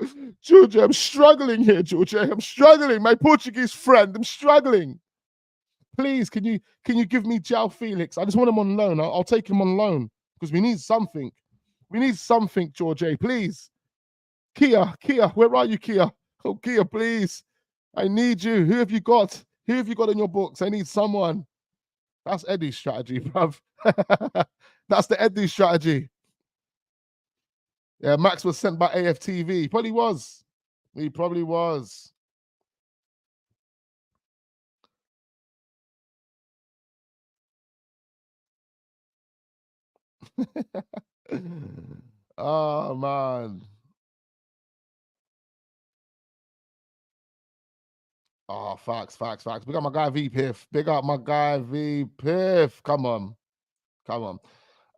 I'm struggling here, Jorge. I'm struggling. My Portuguese friend, I'm struggling. Please, can you give me João Felix? I just want him on loan. I'll take him on loan because we need something. We need something, Jorge, please. Kia, where are you, Kia? Oh, Kia, please. I need you. Who have you got? Who have you got in your books? I need someone. That's Eddie's strategy, bruv. That's the Eddie strategy. Yeah, Max was sent by AFTV. Probably was. He probably was. Oh man. Oh, facts. Big up my guy V Piff. Big up my guy V Piff. Come on.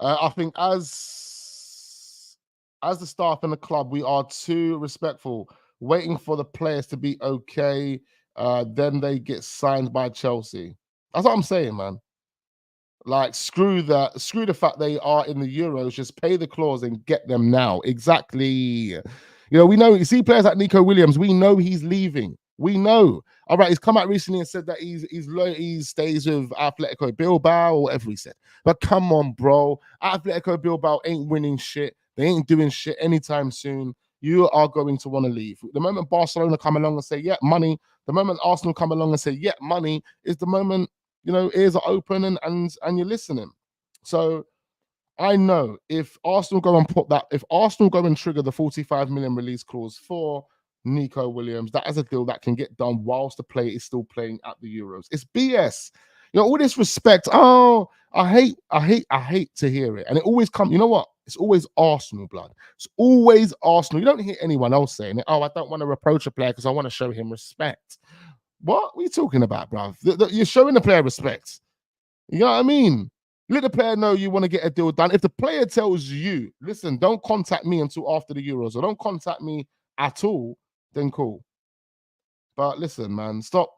I think as the staff in the club, we are too respectful, waiting for the players to be okay. Then they get signed by Chelsea. That's what I'm saying, man. Like, screw the fact they are in the Euros. Just pay the clause and get them now. Exactly. We know, you see players like Nico Williams, we know he's leaving. We know. All right, he's come out recently and said that he stays with Atletico Bilbao or whatever he said. But come on, bro. Atletico Bilbao ain't winning shit. They ain't doing shit anytime soon. You are going to want to leave. The moment Barcelona come along and say, yeah, money, the moment Arsenal come along and say, yeah, money, is the moment ears are open and you're listening. So I know if Arsenal go and trigger the 45 million release clause for Nico Williams, that is a deal that can get done whilst the player is still playing at the Euros. It's BS. All this respect. Oh, I hate to hear it. And it always comes, you know what? It's always Arsenal blood. It's always Arsenal. You don't hear anyone else saying it. Oh, I don't want to reproach a player because I want to show him respect. What are you talking about, bruv? You're showing the player respect. You know what I mean? Let the player know you want to get a deal done. If the player tells you, listen, don't contact me until after the Euros, or don't contact me at all, then cool. But listen, man, stop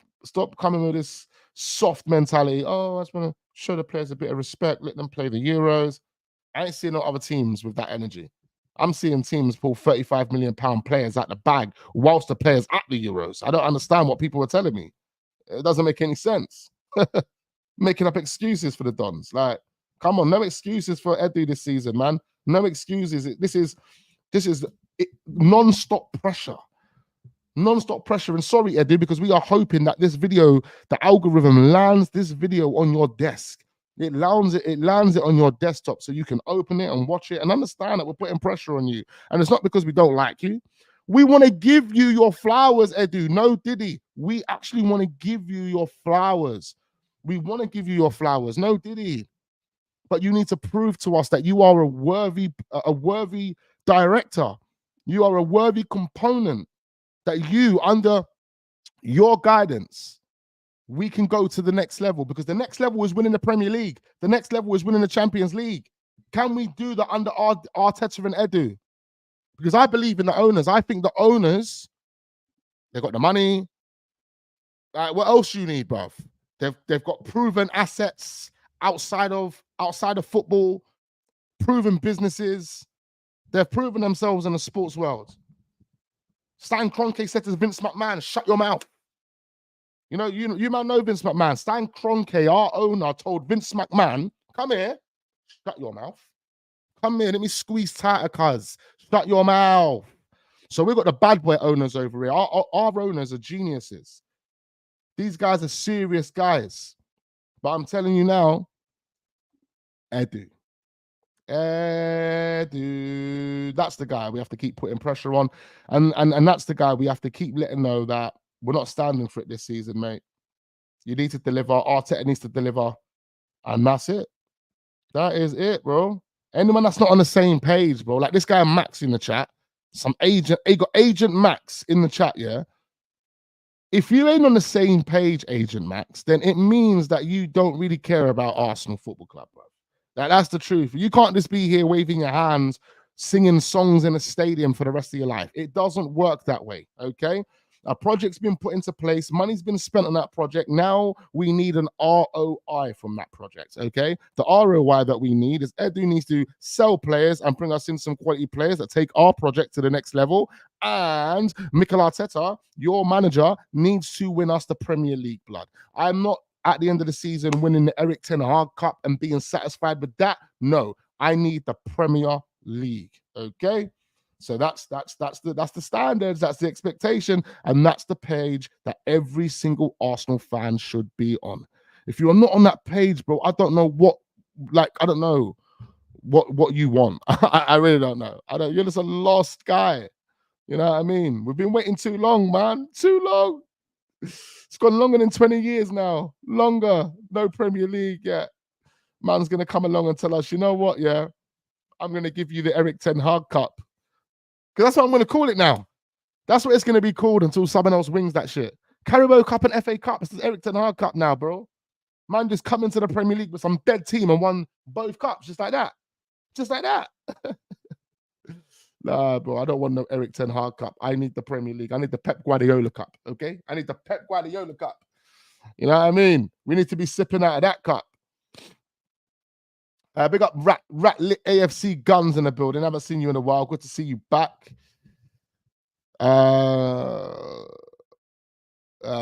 coming with this soft mentality. Oh, I just want to show the players a bit of respect, let them play the Euros. I ain't seeing no other teams with that energy. I'm seeing teams pull 35 million pound players out the bag whilst the players at the Euros. I don't understand what people are telling me. It doesn't make any sense. Making up excuses for the Dons. Like, come on, no excuses for Edu this season, man. No excuses. This is non-stop pressure. Non-stop pressure. And sorry, Edu, because we are hoping that this video, the algorithm lands this video on your desk. It lands it on your desktop so you can open it and watch it and understand that we're putting pressure on you. And it's not because we don't like you. We want to give you your flowers, Edu. No, Diddy. We actually want to give you your flowers. We want to give you your flowers. No, Diddy. But you need to prove to us that you are a worthy director. You are a worthy component. That you, under your guidance, we can go to the next level, because the next level is winning the Premier League. The next level is winning the Champions League. Can we do that under Arteta and Edu? Because I believe in the owners. I think the owners, they've got the money. What else you need, bruv? They've got proven assets outside of football, proven businesses. They've proven themselves in the sports world. Stan Kroenke said to Vince McMahon, shut your mouth. You might know Vince McMahon. Stan Kroenke, our owner, told Vince McMahon, come here, shut your mouth. Come here, let me squeeze tighter, cuz. Shut your mouth. So we've got the bad boy owners over here. Our owners are geniuses. These guys are serious guys. But I'm telling you now, Edu, that's the guy we have to keep putting pressure on. And that's the guy we have to keep letting know that we're not standing for it this season, mate. You need to deliver. Arteta needs to deliver. And that's it. That is it, bro. Anyone that's not on the same page, bro, like this guy Max in the chat, got Agent Max in the chat, yeah? If you ain't on the same page, Agent Max, then it means that you don't really care about Arsenal Football Club, bro. That's the truth. You can't just be here waving your hands, singing songs in a stadium for the rest of your life. It doesn't work that way, okay? A project's been put into place. Money's been spent on that project. Now we need an ROI from that project, okay? The ROI that we need is Edu needs to sell players and bring us in some quality players that take our project to the next level. And Mikel Arteta, your manager, needs to win us the Premier League, blood. I'm not at the end of the season winning the Eric Ten Hag Cup and being satisfied with that. No, I need the Premier League, okay? So that's the standards, that's the expectation, and that's the page that every single Arsenal fan should be on. If you are not on that page, bro, I don't know what you want. I really don't know. You're just a lost guy. You know what I mean? We've been waiting too long, man. Too long. It's gone longer than 20 years now. Longer. No Premier League yet. Man's gonna come along and tell us, you know what? Yeah, I'm gonna give you the Eric Ten Hag Cup. Because that's what I'm gonna call it now. That's what it's gonna be called until someone else wings that shit. Carabao Cup and FA Cup. It's the Eric Ten Hag Cup now, bro. Man just come into the Premier League with some dead team and won both cups just like that. Just like that. Nah, bro, I don't want no Eric Ten Hag Cup. I need the Premier League. I need the Pep Guardiola Cup, okay? I need the Pep Guardiola Cup. You know what I mean? We need to be sipping out of that cup. Big up Rat AFC Guns in the building. Haven't seen you in a while. Good to see you back.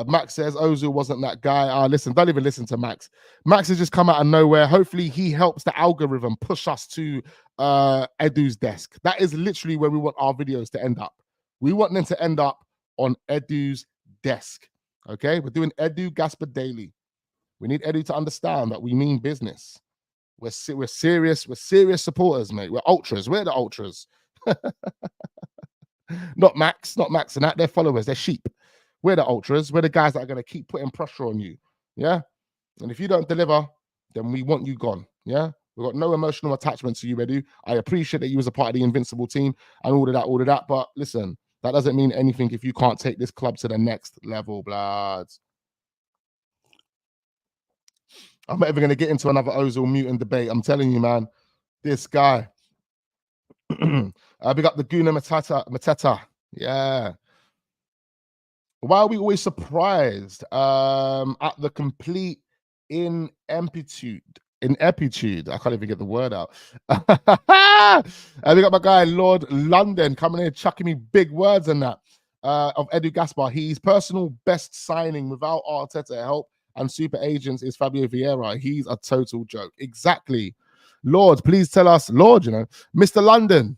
Max says Ozil wasn't that guy. Listen, don't even listen to Max. Max has just come out of nowhere. Hopefully he helps the algorithm push us to Edu's desk. That is literally where we want our videos to end up. We want them to end up on Edu's desk. Okay, we're doing Edu Gasper daily. We need Edu to understand that we mean business. We're serious. We're serious supporters, mate. We're ultras. We're the ultras. Not Max and that. They're followers. They're sheep. We're the ultras. We're the guys that are going to keep putting pressure on you. Yeah. And if you don't deliver, then we want you gone. Yeah. We've got no emotional attachment to you, Edu. I appreciate that you was a part of the Invincible team and all of that. But listen, that doesn't mean anything if you can't take this club to the next level, bloods. I'm not even going to get into another Ozil mutant debate. I'm telling you, man, this guy. Big up the Guna Mateta. Yeah. Why are we always surprised at the complete ineptitude? I can't even get the word out. We got my guy Lord London coming in, chucking me big words and that of Edu Gaspar. His personal best signing without Arteta help and super agents is Fabio Vieira. He's a total joke. Exactly. Lord, please tell us, Lord, you know, Mr. London.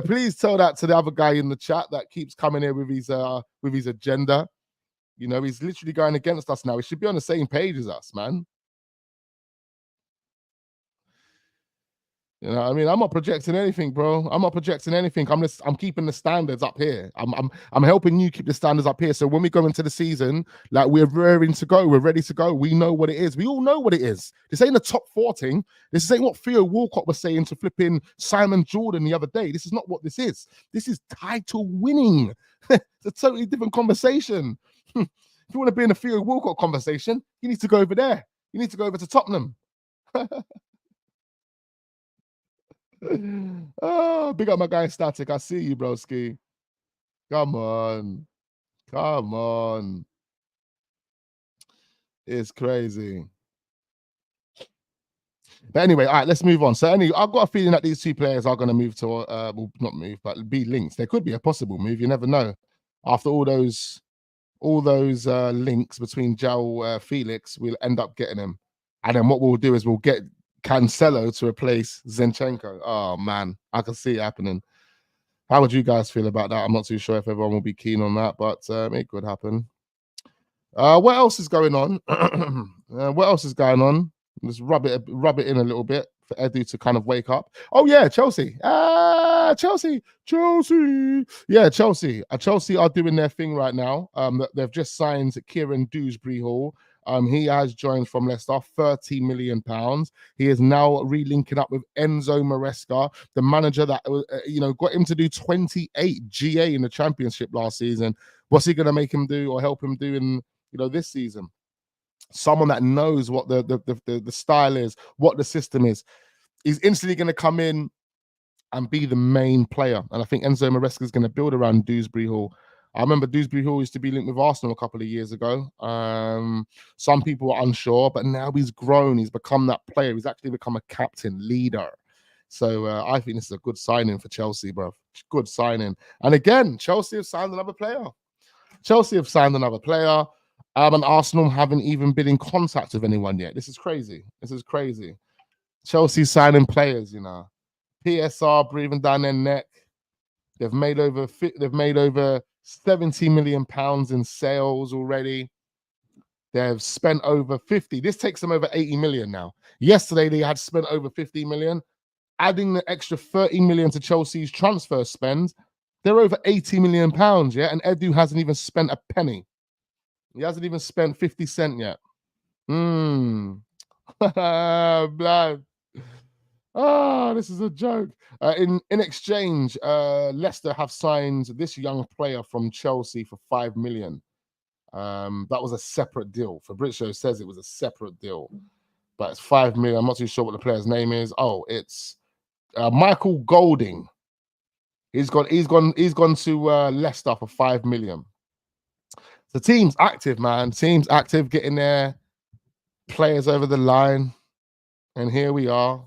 Please tell that to the other guy in the chat that keeps coming here with his agenda. You know, he's literally going against us now. He should be on the same page as us, man. You know what I mean? I'm not projecting anything, bro. I'm not projecting anything. I'm keeping the standards up here. I'm helping you keep the standards up here. So when we go into the season, like we're raring to go, we're ready to go. We know what it is. We all know what it is. This ain't a top 4 thing. This ain't what Theo Walcott was saying to flipping Simon Jordan the other day. This is not what this is. This is title winning. It's a totally different conversation. If you want to be in a Theo Walcott conversation, you need to go over there. You need to go over to Tottenham. Oh, big up my guy Static. I see you, broski. Come on. Come on. It's crazy. But anyway, all right, let's move on. So anyway, I've got a feeling that these two players are going to move to, well, not move, but be linked. There could be a possible move. You never know. After all those links between João Felix, we'll end up getting him. And then what we'll do is we'll get Cancelo to replace Zinchenko. Oh man, I can see it happening. How would you guys feel about that? I'm not too sure if everyone will be keen on that, but it could happen. What else is going on? What else is going on? Just rub it in a little bit for Edu to kind of wake up. Oh yeah, Chelsea. Chelsea. Yeah, Chelsea. Chelsea are doing their thing right now. They've just signed Kieran Dewsbury-Hall. He has joined from Leicester, £30 million. He is now relinking up with Enzo Maresca, the manager that got him to do 28 GA in the Championship last season. What's he going to make him do or help him do in this season? Someone that knows what the style is, what the system is. He's instantly going to come in and be the main player. And I think Enzo Maresca is going to build around Dewsbury-Hall. I remember Dewsbury-Hall used to be linked with Arsenal a couple of years ago. Some people were unsure, but now he's grown. He's become that player. He's actually become a captain, leader. So I think this is a good signing for Chelsea, bro. Good signing. And again, Chelsea have signed another player. And Arsenal haven't even been in contact with anyone yet. This is crazy. Chelsea signing players, PSR breathing down their neck. They've made over 70 million pounds in sales already. They've spent over 50. This takes them over 80 million now. Yesterday they had spent over 50 million. adding the extra 30 million to Chelsea's transfer spend, they're over 80 million pounds, yeah? And Edu hasn't even spent a penny. He hasn't even spent 50 cents yet. Blood. Oh, this is a joke. In exchange, Leicester have signed this young player from Chelsea for 5 million. That was a separate deal. Fabrizio says it was a separate deal, but it's 5 million. I'm not too sure what the player's name is. Oh, it's Michael Golding. He's gone to Leicester for 5 million. The team's active, man. Team's active, getting their players over the line, and here we are.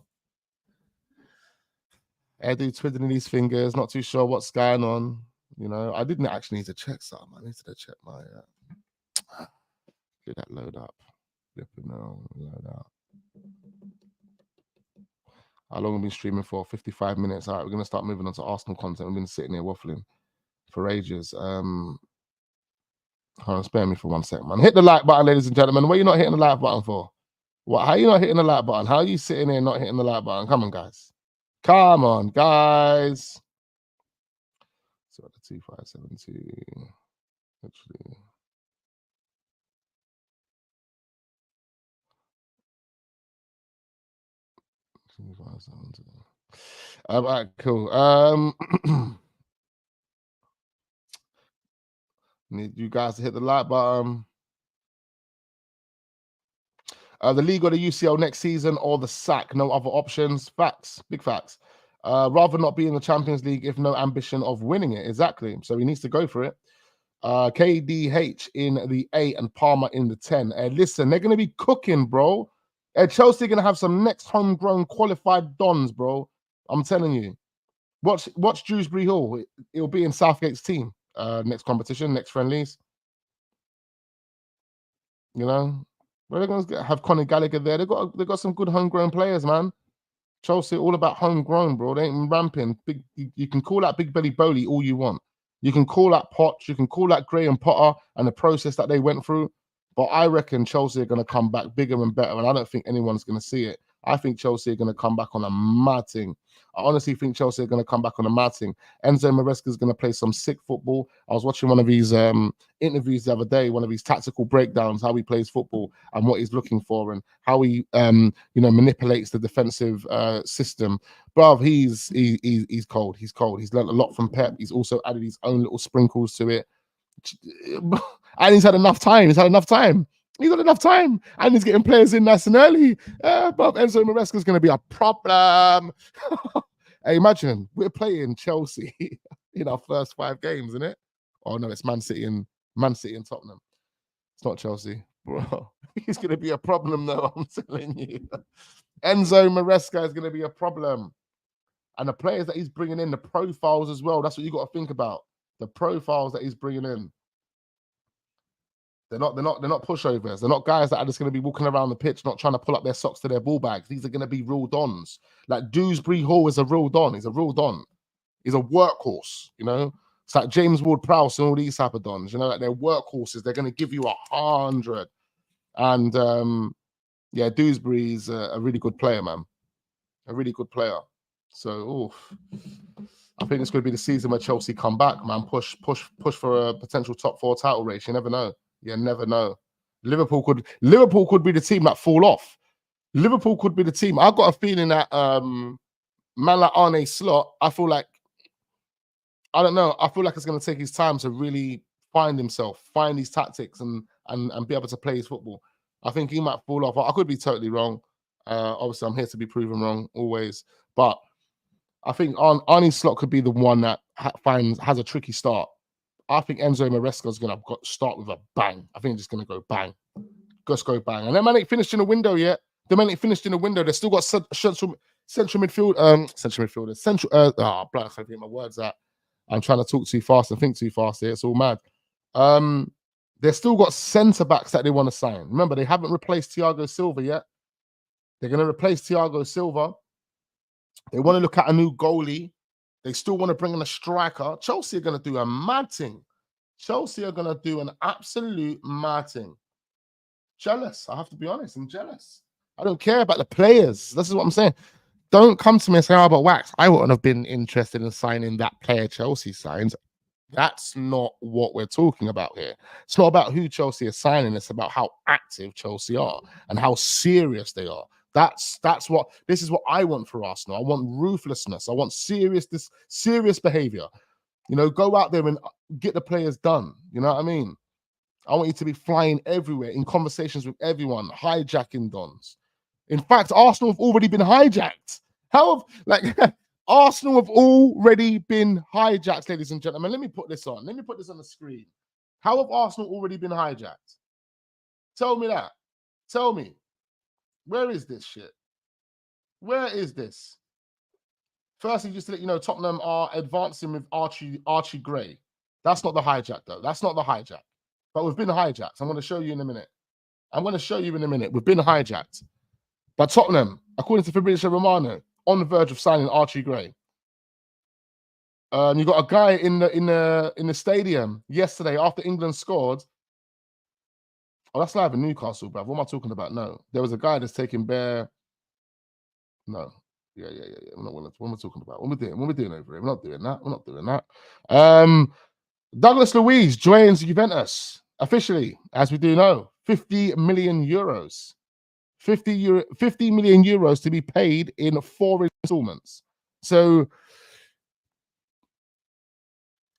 Edu twiddling his fingers, not too sure what's going on. You know, I didn't actually need to check something. I needed to check my get that load up. Load up. How long have we been streaming for? 55 minutes. All right, we're gonna start moving on to Arsenal content. We've been sitting here waffling for ages. Hold on, spare me for 1 second, man. Hit the like button, ladies and gentlemen. What are you not hitting the like button for? What? How are you not hitting the like button? How are you sitting here not hitting the like button? Come on, guys. Come on, guys. So the 2572. Actually. All right, cool. Need you guys to hit the like button. The league or the UCL next season or the sack, no other options. Facts, big facts. Rather not be in the Champions League if no ambition of winning it. Exactly. So he needs to go for it. KDH in the 8 and Palmer in the 10. Listen, they're going to be cooking, bro. Chelsea are going to have some next homegrown qualified dons, bro. I'm telling you. Watch Dewsbury Hall. It'll be in Southgate's team. Next competition, next friendlies. You know, where they're going to have Conor Gallagher there. They've got some good homegrown players, man. Chelsea all about homegrown, bro. They ain't ramping. You can call out Big Belly Bowley all you want. You can call out Potts. You can call out Graham Potter and the process that they went through. But I reckon Chelsea are going to come back bigger and better, and I don't think anyone's going to see it. I think Chelsea are going to come back on a mad thing. I honestly think Chelsea are going to come back on a mad thing. Enzo Maresca is going to play some sick football. I was watching one of his interviews the other day, one of his tactical breakdowns, how he plays football and what he's looking for and how he manipulates the defensive system. Bruv, he's cold. He's cold. He's learned a lot from Pep. He's also added his own little sprinkles to it. And he's had enough time. He's had enough time. And he's getting players in nice and early. But Enzo Maresca is going to be a problem. Hey, imagine we're playing Chelsea in our first 5 games, isn't it? Oh no, it's Man City and Tottenham. It's not Chelsea, bro. He's going to be a problem, though. I'm telling you, Enzo Maresca is going to be a problem. And the players that he's bringing in, the profiles as well. That's what you got to think about. The profiles that he's bringing in. They're not pushovers. They're not guys that are just going to be walking around the pitch, not trying to pull up their socks to their ball bags. These are going to be real dons. Like Dewsbury Hall is a real don. He's a real don. He's a workhorse, you know. It's like James Ward-Prowse and all these type of dons, you know, like they're workhorses. They're going to give you 100. And yeah, Dewsbury's a really good player, man. A really good player. So, I think it's going to be the season where Chelsea come back, man. Push for a potential top 4 title race. You never know. You never know. Liverpool could be the team that fall off. Liverpool could be the team. I've got a feeling that man like Arne Slot, I feel like it's going to take his time to really find himself, find his tactics and be able to play his football. I think he might fall off. I could be totally wrong. Obviously, I'm here to be proven wrong always. But I think Arne Slot could be the one that has a tricky start. I think Enzo Maresca is going to start with a bang. I think it's just going to go bang. Just go bang. And that man ain't finished in the window yet. They've still got central midfield. Blood, I can't get my words out. I'm trying to talk too fast and think too fast here. It's all mad. They've still got centre backs that they want to sign. Remember, they haven't replaced Thiago Silva yet. They're going to replace Thiago Silva. They want to look at a new goalie. They still want to bring in a striker. Chelsea are going to do a mad thing. Chelsea are going to do an absolute mad thing. Jealous. I have to be honest. I'm jealous. I don't care about the players. This is what I'm saying. don't come to me and say, "Oh, but Wax, I wouldn't have been interested in signing that player Chelsea signs." That's not what we're talking about here. It's not about who Chelsea is signing. It's about how active Chelsea are and how serious they are. This is what I want for Arsenal. I want ruthlessness. I want serious behavior. You know, go out there and get the players done. You know what I mean? I want you to be flying everywhere in conversations with everyone, hijacking dons. In fact, Arsenal have already been hijacked. Arsenal have already been hijacked, ladies and gentlemen. Let me put this on. Let me put this on the screen. How have Arsenal already been hijacked? Tell me that. Tell me. Where is this shit? Where is this? Firstly, just to let you know, Tottenham are advancing with Archie Gray. That's not the hijack, though. That's not the hijack. But we've been hijacked. I'm going to show you in a minute. We've bbeen hijacked. But Tottenham, according to Fabrizio Romano, on the verge of signing Archie Gray. You got a guy in the stadium yesterday after England scored. Oh, that's live in Newcastle, bruv. What am I talking about? No, there was a guy that's taking bare. No, yeah. What am I talking about? What are we doing over here? We're not doing that. Douglas Luiz joins Juventus officially, as we do know. 50 million euros. 50 million euros to be paid in 4 installments. So,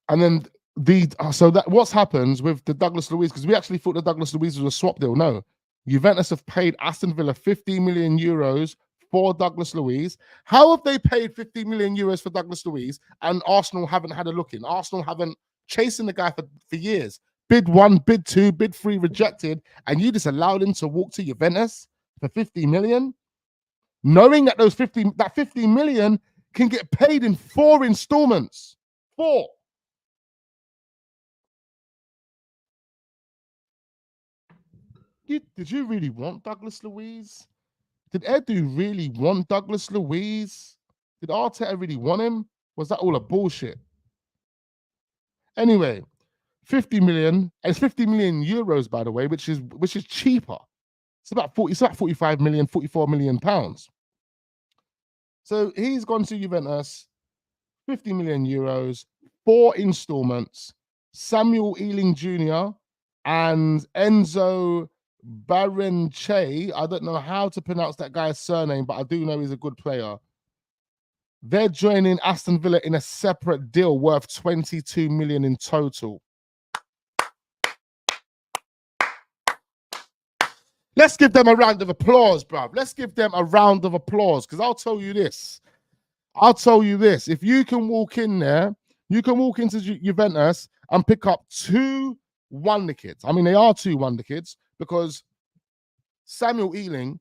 and then what happens with the Douglas Luiz? Because we actually thought the Douglas Luiz was a swap deal. No, Juventus have paid Aston Villa 50 million euros for Douglas Luiz. How have they paid 50 million euros for Douglas Luiz and Arsenal haven't had a look in? Arsenal haven't chasing the guy for years. Bid 1, bid 2, bid 3 rejected, and you just allowed him to walk to Juventus for 50 million, knowing that that 50 million can get paid in 4 installments. 4. Did you really want Douglas Luiz? Did Edu really want Douglas Luiz? Did Arteta really want him? Was that all a bullshit? Anyway, 50 million. It's 50 million euros, by the way, which is cheaper. It's about 45 million, 44 million pounds. So he's gone to Juventus, 50 million euros, 4 installments. Samuel Ealing Jr. and Enzo Barenche. I don't know how to pronounce that guy's surname, but I do know he's a good player. They're joining Aston Villa in a separate deal worth 22 million in total. Let's give them a round of applause, bruv. Let's give them a round of applause, because I'll tell you this. If you can walk in there, you can walk into Juventus and pick up 2 wonder kids. I mean, they are 2 wonder kids, because Samuel Ealing,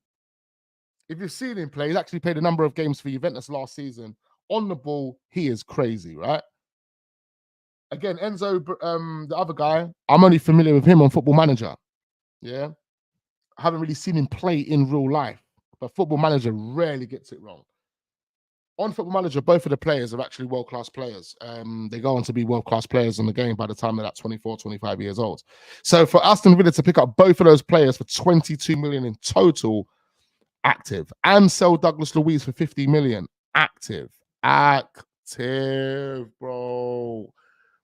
if you've seen him play, he's actually played a number of games for Juventus last season. On the ball, he is crazy, right? Again, Enzo, the other guy, I'm only familiar with him on Football Manager. Yeah. I haven't really seen him play in real life, but Football Manager rarely gets it wrong. On Football Manager, both of the players are actually world-class players. They go on to be world-class players in the game by the time they're at 24, 25 years old. So for Aston Villa to pick up both of those players for 22 million in total, active, and sell Douglas Luiz for 50 million, active, bro.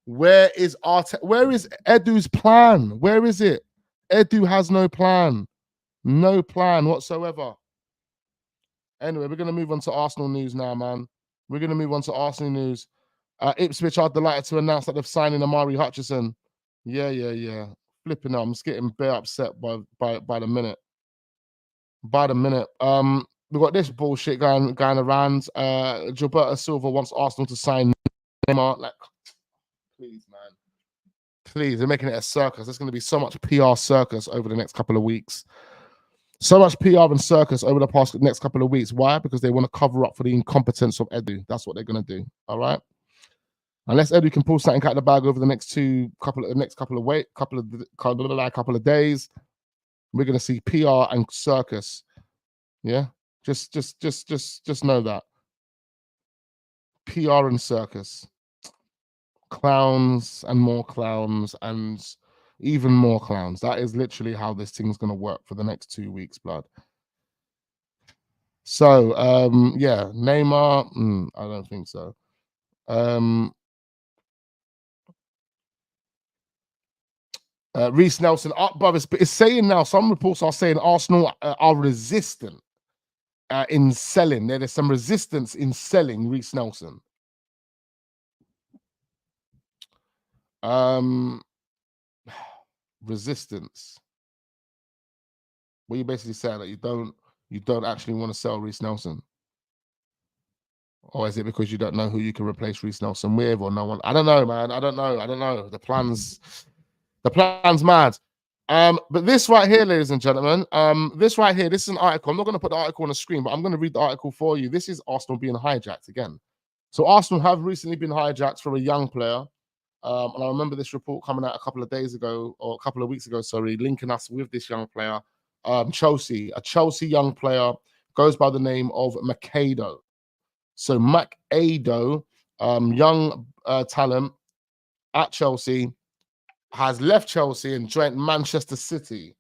Where is Edu's plan? Where is it? Edu has no plan. No plan whatsoever. Anyway, we're going to move on to Arsenal news now, man. We're going to move on to Arsenal news. Ipswich are delighted to announce that they've signed in Amari Hutchison. Yeah. Flipping out. I'm just getting bare upset by the minute. By the minute. We've got this bullshit going around. Gilberto Silva wants Arsenal to sign Neymar. Like, please, man. Please, they're making it a circus. There's going to be so much PR circus over the next couple of weeks. So much PR and circus over the next couple of weeks. Why? Because they want to cover up for the incompetence of Edu. That's what they're going to do. All right. Unless Edu can pull something out of the bag over the next couple of days, we're going to see PR and circus. Yeah. Just know that. PR and circus. Clowns and more clowns and even more clowns. That is literally how this thing's going to work for the next 2 weeks, blood. So, yeah, Neymar. I don't think so. Reece Nelson up, brothers. But it's saying now, some reports are saying Arsenal are resistant in selling. There's some resistance in selling Reece Nelson. Resistance. What you basically saying that you don't actually want to sell Reece Nelson, or is it because you don't know who you can replace Reece Nelson with, or no one? I don't know, man. I don't know. The plan's mad. But this right here, ladies and gentlemen, this right here, this is an article. I'm not going to put the article on the screen, but I'm going to read the article for you. This is Arsenal being hijacked again. So Arsenal have recently been hijacked for a young player. And I remember this report coming out a couple of days ago, or a couple of weeks ago, sorry, linking us with this young player, Chelsea. A Chelsea young player goes by the name of Makado. So Makado, young talent at Chelsea, has left Chelsea and joined Manchester City.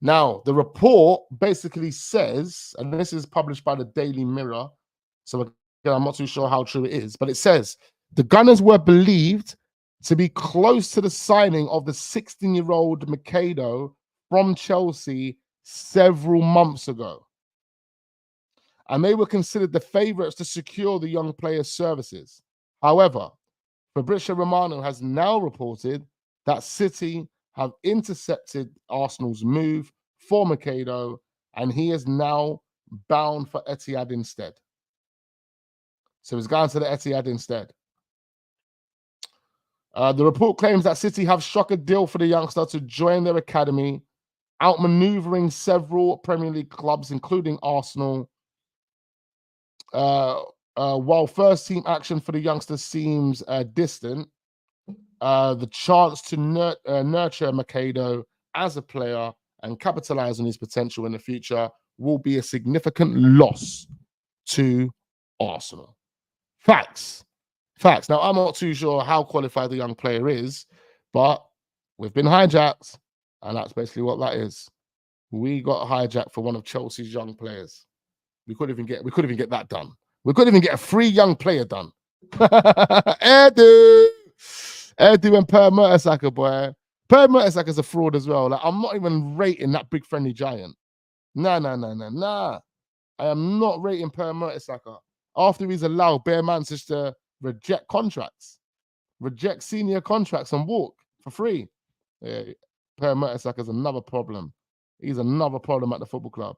Now, the report basically says, and this is published by the Daily Mirror, so again, I'm not too sure how true it is, but it says the Gunners were believed to be close to the signing of the 16-year-old Mikado from Chelsea several months ago. And they were considered the favourites to secure the young player's services. However, Fabrizio Romano has now reported that City have intercepted Arsenal's move for Mikado, and he is now bound for Etihad instead. So he's gone to the Etihad instead. The report claims that City have struck a deal for the youngster to join their academy, outmaneuvering several Premier League clubs, including Arsenal. While first team action for the youngster seems distant, the chance to nurture Mikado as a player and capitalize on his potential in the future will be a significant loss to Arsenal. Facts. Now, I'm not too sure how qualified the young player is, but we've been hijacked, and that's basically what that is. We got hijacked for one of Chelsea's young players. We couldn't even get that done. We couldn't even get a free young player done. Edu and Per Mertesacker, boy. Per Mertesacker's a fraud as well. Like, I'm not even rating that big friendly giant. Nah. I am not rating Per Mertesacker after he's allowed Bear Manchester to reject contracts, reject senior contracts and walk for free. Yeah, Per Mertesacker's another problem. He's another problem at the football club.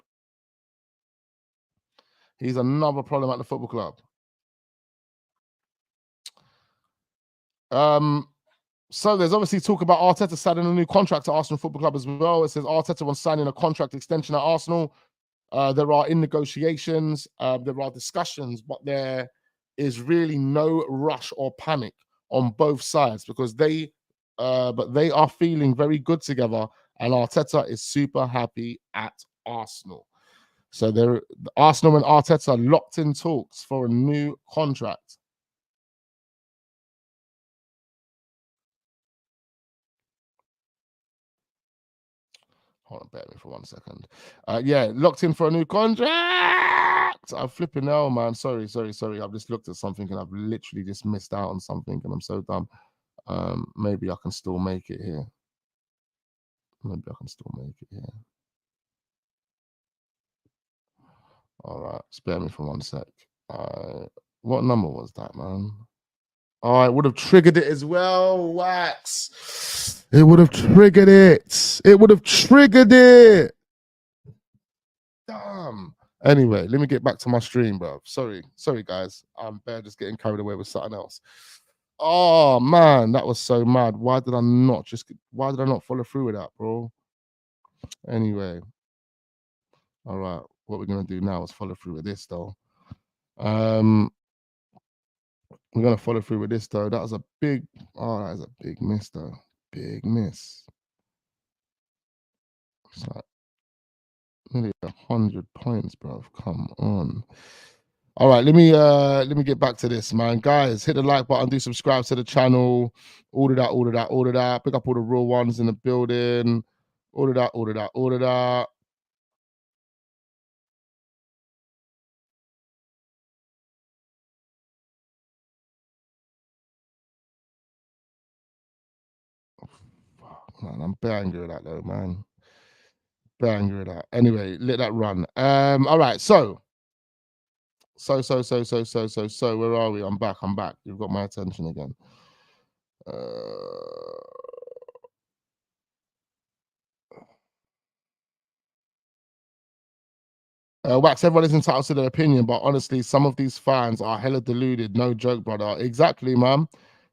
He's another problem at the football club. So there's obviously talk about Arteta signing a new contract to Arsenal Football Club as well. It says Arteta wants signing a contract extension at Arsenal. There are in negotiations, there are discussions, but there is really no rush or panic on both sides because they are feeling very good together, and Arteta is super happy at Arsenal. So Arsenal and Arteta are locked in talks for a new contract. Hold on, bear with me for 1 second. Yeah, locked in for a new contract. I'm flipping now, man. Sorry. I've just looked at something and I've literally just missed out on something, and I'm so dumb. Maybe I can still make it here. All right, spare me for 1 sec. What number was that, man? Oh, it would have triggered it as well. Wax. It would have triggered it. Damn. Anyway, let me get back to my stream, bro. Sorry, guys. I'm just getting carried away with something else. Oh man, that was so mad. Why did I not follow through with that, bro? Anyway, all right. What we're gonna do now is follow through with this, though. We're gonna follow through with this, though. That was a big miss, though. Big miss. It's like nearly 100 points, bro. Come on. All right, let me get back to this, man. Guys, hit the like button, do subscribe to the channel, all of that. Pick up all the real ones in the building, all of that. Man, I'm bare angry with that though, man. Bare angry with that. Anyway, let that run. All right, so where are we? I'm back. You've got my attention again. Wax, everyone is entitled to their opinion, but honestly, some of these fans are hella deluded. No joke, brother. Exactly, man.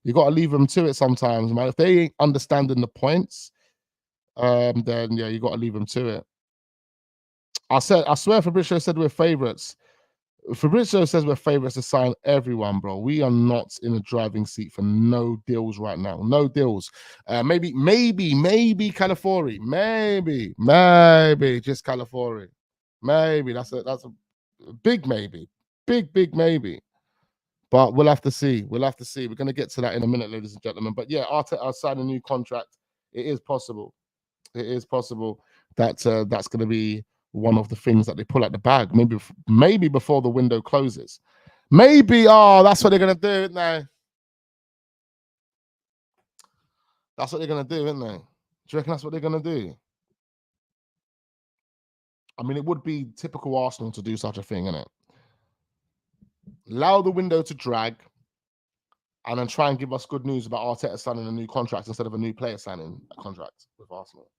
You got to leave them to it sometimes, man. If they ain't understanding the points, then yeah, you got to leave them to it. I swear, Fabrizio said we're favorites. Fabrizio says we're favorites to sign everyone, bro. We are not in a driving seat for no deals right now. No deals. Maybe Calafiori. Maybe just Calafiori. Maybe that's a big maybe. Big maybe. But we'll have to see. We're going to get to that in a minute, ladies and gentlemen. But yeah, Arteta signed a new contract. It is possible. That that's going to be one of the things that they pull out the bag. Maybe before the window closes. Maybe, that's what they're going to do, isn't they? That's what they're going to do, isn't they? Do you reckon that's what they're going to do? I mean, it would be typical Arsenal to do such a thing, innit? Allow the window to drag and then try and give us good news about Arteta signing a new contract instead of a new player signing a contract with Arsenal.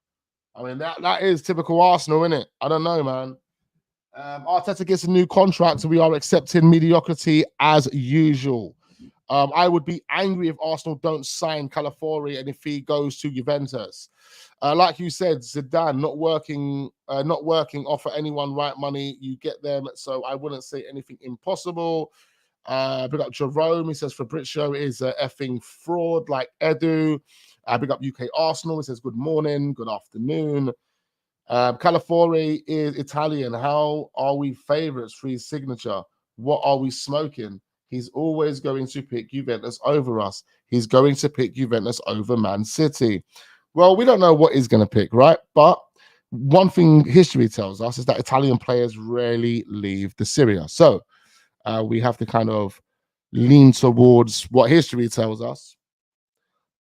I mean, that is typical Arsenal, innit? I don't know, man. Arteta gets a new contract, so we are accepting mediocrity as usual. I would be angry if Arsenal don't sign Calafiori and if he goes to Juventus. Like you said, Zidane not working, offer anyone right money, you get them. So I wouldn't say anything impossible. Big up Jerome, he says Fabrizio is a effing fraud like Edu. Big up UK Arsenal, he says good morning, good afternoon. Calafiori is Italian. How are we favorites for his signature? What are we smoking? He's always going to pick Juventus over us. He's going to pick Juventus over Man City. Well, we don't know what he's going to pick, right? But one thing history tells us is that Italian players rarely leave the Serie A. So we have to kind of lean towards what history tells us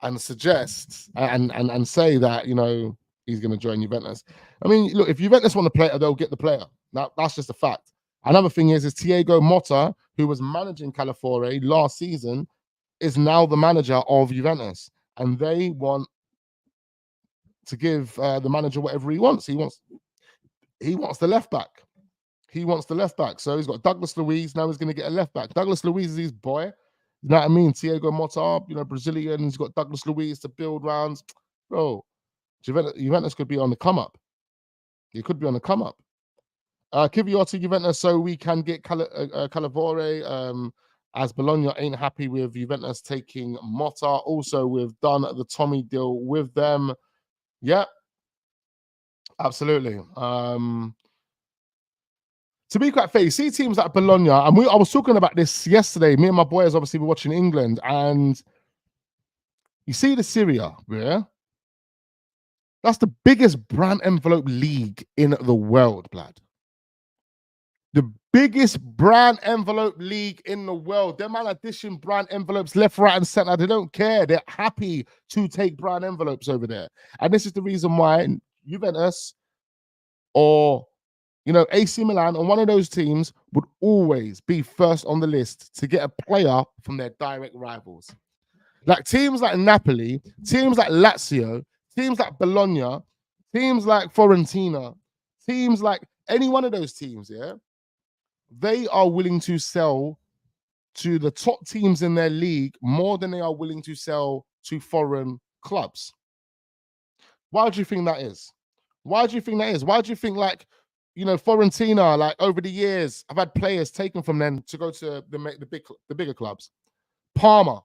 and suggest and say that, you know, he's going to join Juventus. I mean, look, if Juventus want the player, they'll get the player. That's just a fact. Another thing is Thiago Motta, who was managing Calafiori last season, is now the manager of Juventus. And they want to give the manager whatever he wants. He wants the left back. He wants the left back. So he's got Douglas Luiz. Now he's going to get a left back. Douglas Luiz is his boy. You know what I mean? Thiago Motta, you know, Brazilian. He's got Douglas Luiz to build rounds. Bro, Juventus could be on the come up. He could be on the come up. Kivior to Juventus so we can get Calafiori. As Bologna ain't happy with Juventus taking Motta. Also, we've done the Tommy deal with them. Yeah, absolutely. To be quite fair, you see teams like Bologna, and I was talking about this yesterday. Me and my boys obviously were watching England, and you see the Serie A, yeah? That's the biggest brand envelope league in the world, blood. The biggest brand envelope league in the world. Them man are dishing brand envelopes left, right, and center. They don't care. They're happy to take brand envelopes over there. And this is the reason why Juventus or, you know, AC Milan or one of those teams would always be first on the list to get a player from their direct rivals. Like teams like Napoli, teams like Lazio, teams like Bologna, teams like Fiorentina, teams like any one of those teams, yeah, they are willing to sell to the top teams in their league more than they are willing to sell to foreign clubs. Why do you think that is? Why do you think, like, you know, Fiorentina, like over the years, I've had players taken from them to go to the bigger clubs. Parma,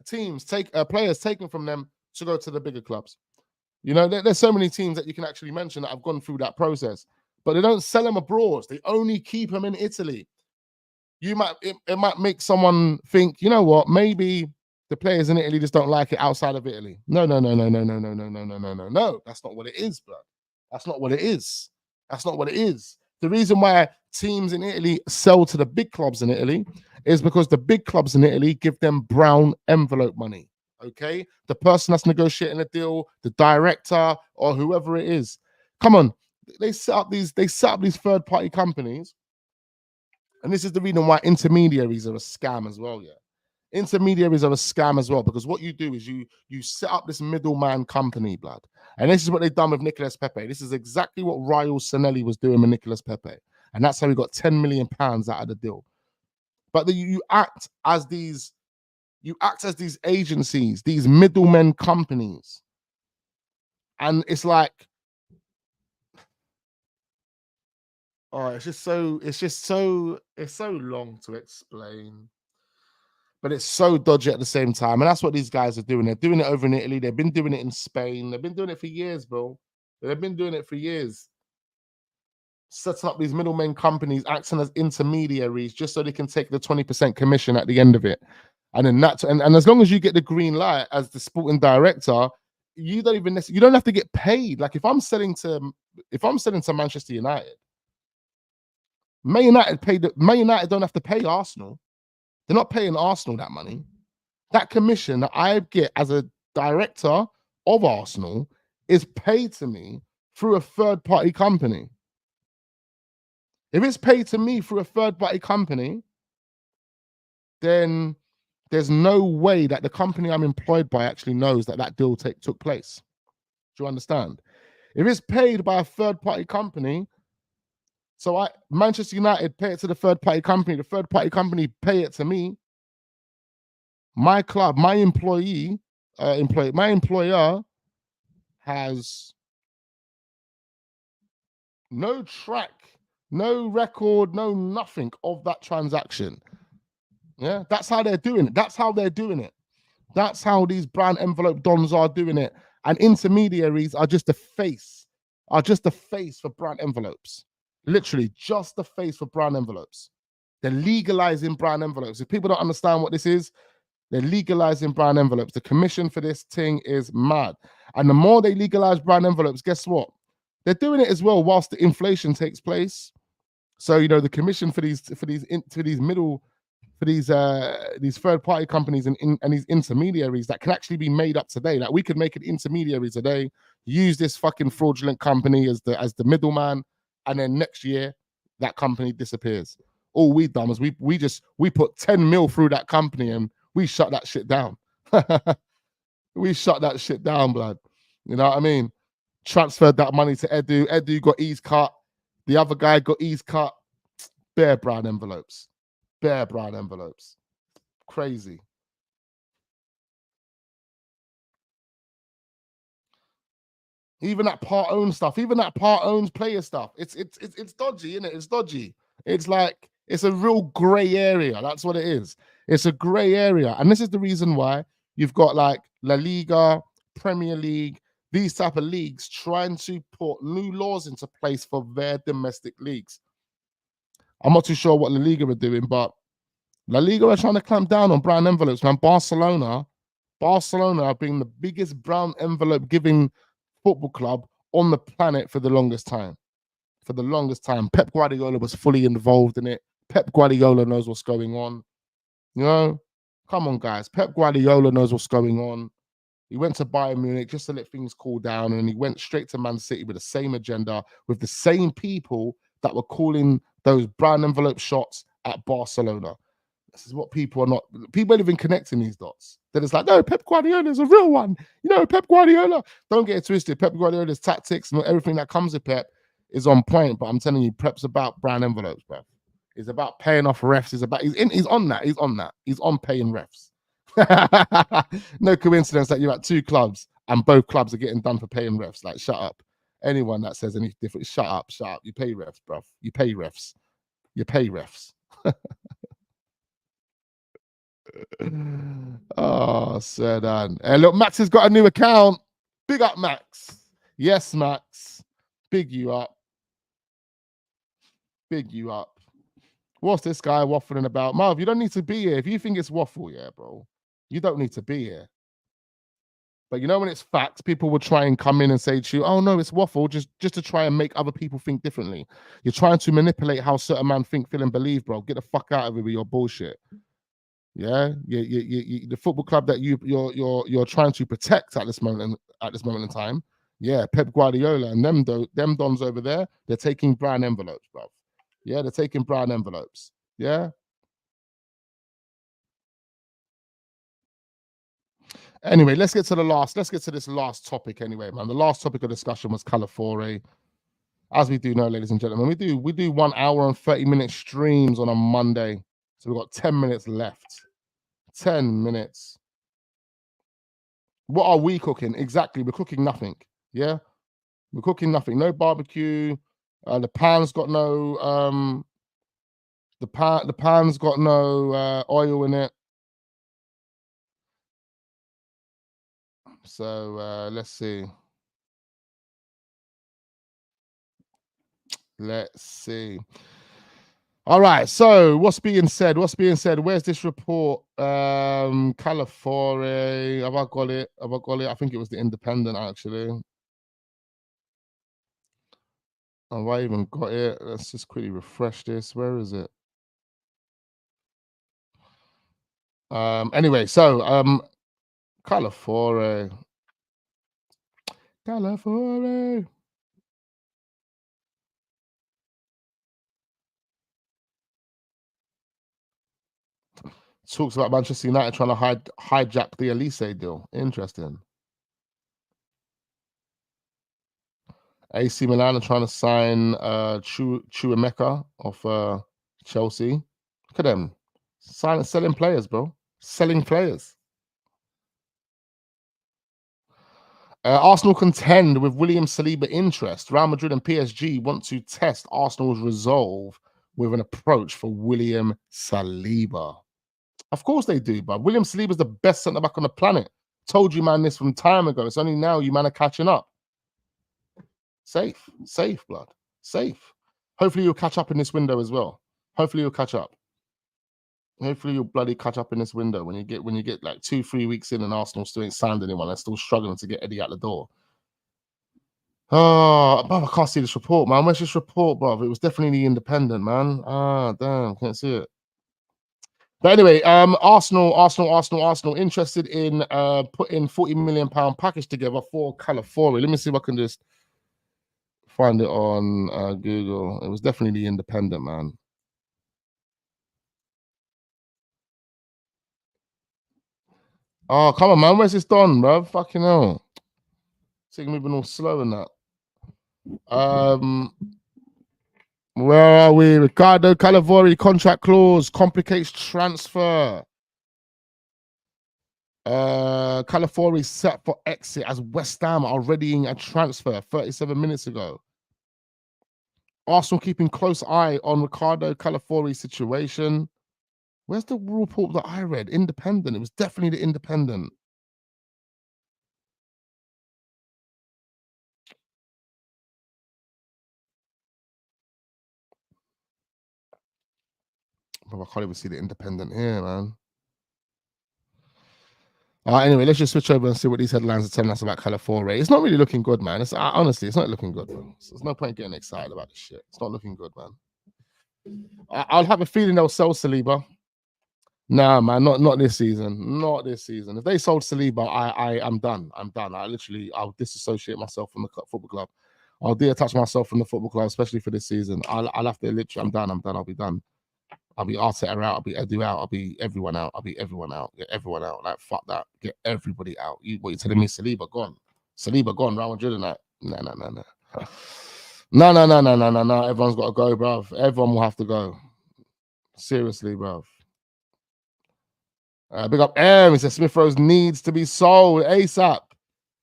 players taken from them to go to the bigger clubs. You know, there's so many teams that you can actually mention that have gone through that process, but they don't sell them abroad. They only keep them in Italy. It might make someone think, you know what, maybe the players in Italy just don't like it outside of Italy. No. That's not what it is, bro. That's not what it is. That's not what it is. The reason why teams in Italy sell to the big clubs in Italy is because the big clubs in Italy give them brown envelope money. okay? The person that's negotiating the deal, the director, or whoever it is. Come on, they set up these third-party companies, and this is the reason why intermediaries are a scam as well. Yeah, intermediaries are a scam as well, because what you do is you set up this middleman company, blood, and this is what they've done with Nicolas Pepe. This is exactly what Raul Sanelli was doing with Nicolas Pepe, and that's how he got £10 million out of the deal. But you act as these agencies, these middlemen companies, and it's like, oh, it's so long to explain, but it's so dodgy at the same time. And that's what these guys are doing. They're doing it over in Italy. They've been doing it in Spain. They've been doing it for years, bro. They've been doing it for years. Setting up these middlemen companies, acting as intermediaries, just so they can take the 20% commission at the end of it. And then and as long as you get the green light as the sporting director, you don't have to get paid. Like if I'm selling to Manchester United, Man United don't have to pay Arsenal. They're not paying Arsenal that money. That commission that I get as a director of Arsenal is paid to me through a third-party company. If it's paid to me through a third-party company, then there's no way that the company I'm employed by actually knows that deal took place. Do you understand? If it's paid by a third-party company, so Manchester United pay it to the third-party company pay it to me, my club, my employer has no track, no record, no nothing of that transaction. Yeah, that's how they're doing it. That's how these brand envelope dons are doing it. And intermediaries are just the face for brand envelopes. Literally just the face for brand envelopes. They're legalizing brand envelopes. If people don't understand what this is, they're legalizing brand envelopes. The commission for this thing is mad. And the more they legalize brand envelopes, guess what? They're doing it as well whilst the inflation takes place. So, the commission for these third-party companies and these intermediaries that can actually be made up today. Like we could make an intermediary today, use this fucking fraudulent company as the middleman, and then next year that company disappears. All we've done is we put 10 mil through that company and we shut that shit down. We shut that shit down, blood. You know what I mean? Transferred that money to Edu. Edu got his cut. The other guy got his cut. Bare brown envelopes. Crazy. Even that part owned stuff, even that part owned player stuff, it's dodgy, isn't it? It's dodgy. It's like it's a real grey area. That's what it is. It's a grey area, and this is the reason why you've got like La Liga, Premier League, these type of leagues trying to put new laws into place for their domestic leagues. I'm not too sure what La Liga are doing, but La Liga are trying to clamp down on brown envelopes, man. Barcelona are being the biggest brown envelope giving football club on the planet for the longest time. Pep Guardiola was fully involved in it. Pep Guardiola knows what's going on. Come on, guys. Pep Guardiola knows what's going on. He went to Bayern Munich just to let things cool down, and he went straight to Man City with the same agenda, with the same people that were calling those brown envelope shots at Barcelona. This is what people ain't even connecting these dots. They're just like, no, Pep Guardiola is a real one. Pep Guardiola. Don't get it twisted. Pep Guardiola's tactics and everything that comes with Pep is on point. But I'm telling you, Pep's about brown envelopes, bro. It's about paying off refs. He's on that. He's on paying refs. No coincidence that you're at two clubs and both clubs are getting done for paying refs. Like, shut up. Anyone that says anything different, shut up. You pay refs, bro. You pay refs. Oh, Serdan. Hey, look, Max has got a new account. Big up, Max. Yes, Max. Big you up. What's this guy waffling about? Marv, you don't need to be here. If you think it's waffle, yeah, bro, you don't need to be here. But when it's facts, people will try and come in and say to you, oh, no, it's waffle, just to try and make other people think differently. You're trying to manipulate how certain men think, feel, and believe, bro. Get the fuck out of it with your bullshit. Yeah, the football club that you're trying to protect at this moment in time. Yeah, Pep Guardiola and them dons over there, they're taking brown envelopes, bro. Yeah, they're taking brown envelopes. Yeah. Anyway, let's get to this last topic anyway, man. The last topic of discussion was Calafiori. As we do know, ladies and gentlemen, we do 1 hour and 30-minute streams on a Monday. So we've got 10 minutes left. 10 minutes. What are we cooking? Exactly. We're cooking nothing. Yeah. We're cooking nothing. No barbecue. The pan's got no the pan's got no oil in it. So let's see. Let's see. All right. So what's being said? Where's this report? Calafiori. Have I got it? I think it was the Independent, actually. Have I even got it? Let's just quickly refresh this. Where is it? Anyway, so Calafiori. Talks about Manchester United trying to hijack the Elise deal. Interesting. AC Milan are trying to sign Chuameka of Chelsea. Look at them. Selling players, bro. Selling players. Arsenal contend with William Saliba interest. Real Madrid and PSG want to test Arsenal's resolve with an approach for William Saliba. Of course they do, but William Saliba is the best centre back on the planet. Told you, man, this from time ago. It's only now you, man, are catching up. Safe, blood, safe. Hopefully you'll catch up in this window as well. Hopefully you'll catch up. Hopefully you'll bloody catch up in this window when you get like 2-3 weeks in and Arsenal still ain't signed anyone. They're still struggling to get Eddie out the door. Oh, bro, I can't see this report, man. Where's this report, bro? It was definitely the Independent, man. Ah, damn, can't see it. But anyway, Arsenal interested in putting £40 million package together for Calafiori. Let me see if I can just find it on Google. It was definitely the Independent, man. Oh, come on, man. Where's this done, bro? Fucking hell. It's moving all slow in that. Where are we? Riccardo Calafiori contract clause complicates transfer. Calafiori set for exit as West Ham are readying a transfer 37 minutes ago. Arsenal keeping close eye on Riccardo Calafiori's situation. Where's the report that I read? Independent. It was definitely the Independent. But I can't even see the Independent here, man. Anyway, let's just switch over and see what these headlines are telling us about Calafiori. It's not really looking good, man. It's honestly, it's not looking good, bro. There's no point getting excited about this shit. It's not looking good, man. I'll have a feeling they'll sell Saliba. Nah, man, not this season. Not this season. If they sold Saliba, I'm done. I'll disassociate myself from the football club. I'll detach myself from the football club, especially for this season. I'll have to literally. I'm done. I'll be done. I'll be Arteta out. I'll be Edu out. I'll be everyone out. Get everyone out. Like fuck that. Get everybody out. What you telling me? Saliba gone. Saliba gone. Real Madrid and that. No. No. Everyone's got to go, bruv. Everyone will have to go. Seriously, bruv. Big up He says Smith Rose needs to be sold ASAP.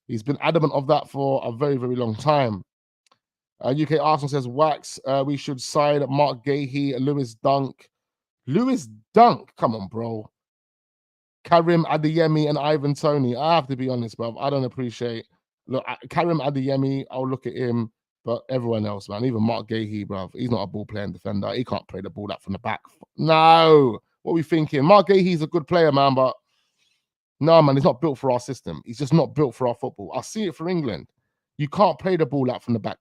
He's been adamant of that for a very, very long time. UK Arsenal says Wax. We should sign Mark Gahey, Lewis Dunk. Come on, bro. Karim Adeyemi and Ivan Toney. I have to be honest, bro. I don't appreciate. Look, Karim Adeyemi, I'll look at him, but everyone else, man, even Mark Gahey, bro, he's not a ball playing defender. He can't play the ball out from the back. No. What are we thinking? Mark Gahey's a good player, man, but no, man, he's not built for our system. He's just not built for our football. I see it for England. You can't play the ball out from the back,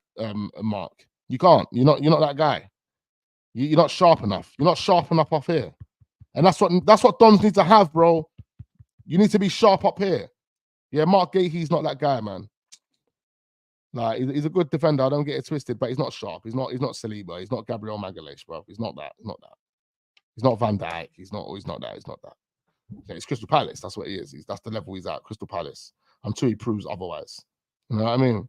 Mark. You can't. You're not that guy. You're not sharp enough. You're not sharp enough off here. And that's what Dons need to have, bro. You need to be sharp up here. Yeah, Mark Gahey's not that guy, man. Like, he's a good defender. I don't get it twisted, but he's not sharp. He's not Saliba. He's not Gabriel Magalhaes, bro. He's not that. He's not that. He's not Van Dijk. He's not that. He's not that. Okay, it's Crystal Palace. That's what he is. That's the level he's at, Crystal Palace. Until he proves otherwise. You know what I mean?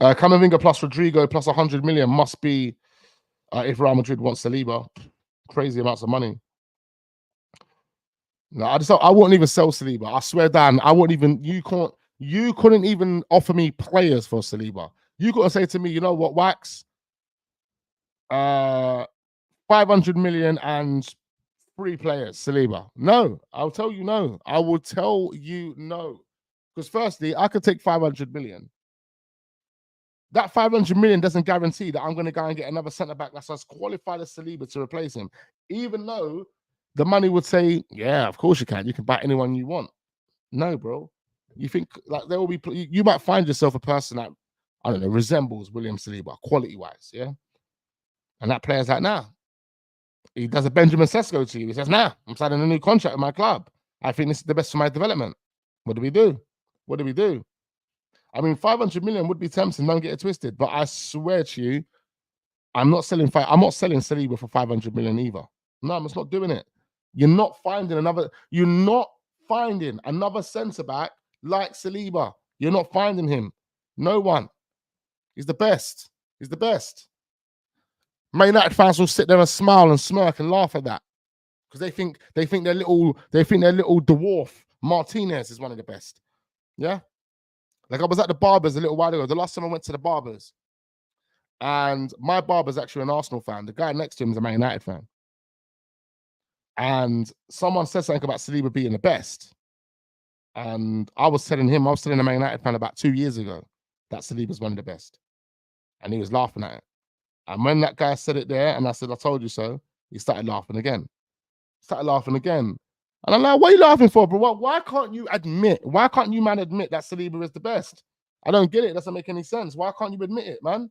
Camavinga plus Rodrigo plus 100 million must be if Real Madrid wants Saliba. Crazy amounts of money. No, I wouldn't even sell Saliba. I swear, Dan, I wouldn't even. You couldn't even offer me players for Saliba. You couldn't say to me, you know what, Wax? 500 million and 3 players, Saliba. No, I'll tell you no. I will tell you no. Because firstly, I could take 500 million. That 500 million doesn't guarantee that I'm going to go and get another centre back that's as qualified as Saliba to replace him. Even though the money would say, yeah, of course you can. You can buy anyone you want. No, bro. You think like there will be, you might find yourself a person that, I don't know, resembles William Saliba quality-wise, yeah? And that player's like, nah. He does a Benjamin Sesko to you. He says, nah, I'm signing a new contract with my club. I think this is the best for my development. What do we do? What do we do? I mean, 500 million would be tempting, don't get it twisted. But I swear to you, I'm not selling Saliba for 500 million either. No, I'm just not doing it. You're not finding another centre-back like Saliba. You're not finding him. No one. He's the best. He's the best. Man United fans will sit there and smile and smirk and laugh at that. Because they think their little dwarf Martinez is one of the best. Yeah? Like I was at the barbers a little while ago. The last time I went to the barbers, and my barber's actually an Arsenal fan. The guy next to him is a Man United fan. And someone said something about Saliba being the best. And I was telling a Man United fan about 2 years ago that Saliba's one of the best. And he was laughing at it. And when that guy said it there, and I said, I told you so, he started laughing again. And I'm like, what are you laughing for, bro? Why can't you admit that Saliba is the best? I don't get it. It doesn't make any sense. Why can't you admit it, man?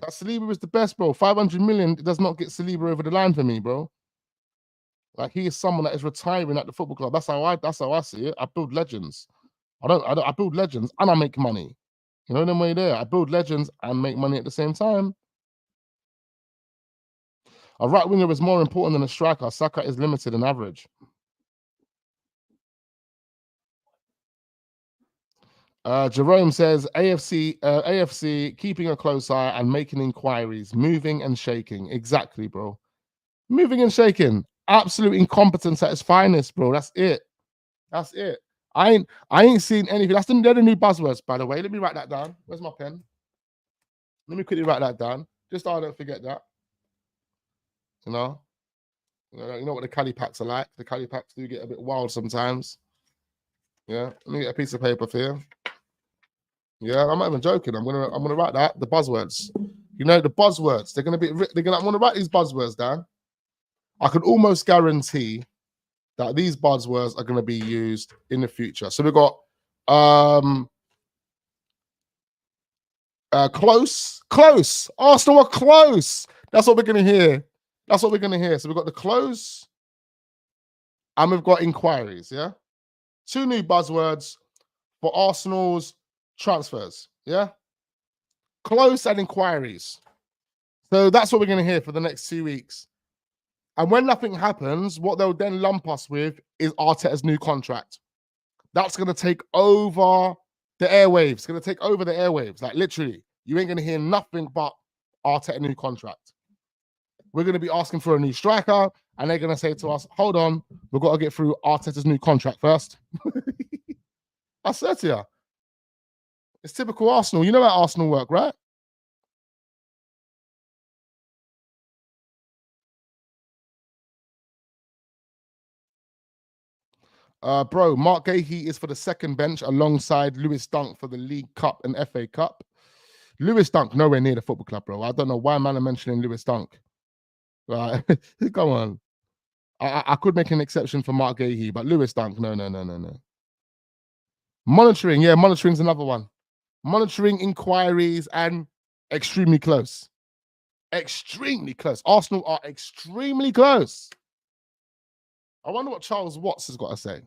That Saliba is the best, bro. 500 million does not get Saliba over the line for me, bro. Like, he is someone that is retiring at the football club. That's how I see it. I build legends. I build legends and I make money. You know the way there. I build legends and make money at the same time. A right winger is more important than a striker. Saka is limited and average. Jerome says AFC keeping a close eye and making inquiries, moving and shaking. Exactly, bro. Moving and shaking. Absolute incompetence at its finest, bro. That's it. That's it. I ain't seen anything. They're the new buzzwords, by the way. Let me write that down. Where's my pen? Let me quickly write that down. Just so I don't forget that. You know what the Cali packs are like. The Cali packs do get a bit wild sometimes. Yeah. Let me get a piece of paper for you. Yeah, I'm not even joking. I'm gonna write that. The buzzwords. You know, the buzzwords. I'm gonna write these buzzwords down. I can almost guarantee that these buzzwords are going to be used in the future. So we've got close. Arsenal are close. That's what we're going to hear. So we've got the close and we've got inquiries, yeah? 2 new buzzwords for Arsenal's transfers, yeah? Close and inquiries. So that's what we're going to hear for the next 2 weeks. And when nothing happens, what they'll then lump us with is Arteta's new contract. That's going to take over the airwaves. It's going to take over the airwaves. Like, literally, you ain't going to hear nothing but Arteta new contract. We're going to be asking for a new striker, and they're going to say to us, hold on, we've got to get through Arteta's new contract first. I said to you, it's typical Arsenal. You know how Arsenal work, right? Bro, Mark Gahey is for the second bench alongside Lewis Dunk for the League Cup and FA Cup. Lewis Dunk, nowhere near the football club, bro. I don't know why man are mentioning Lewis Dunk. Right. Come on. I could make an exception for Mark Gahey, but Lewis Dunk, no. Monitoring, yeah, monitoring's another one. Monitoring, inquiries, and extremely close. Extremely close. Arsenal are extremely close. I wonder what Charles Watts has got to say.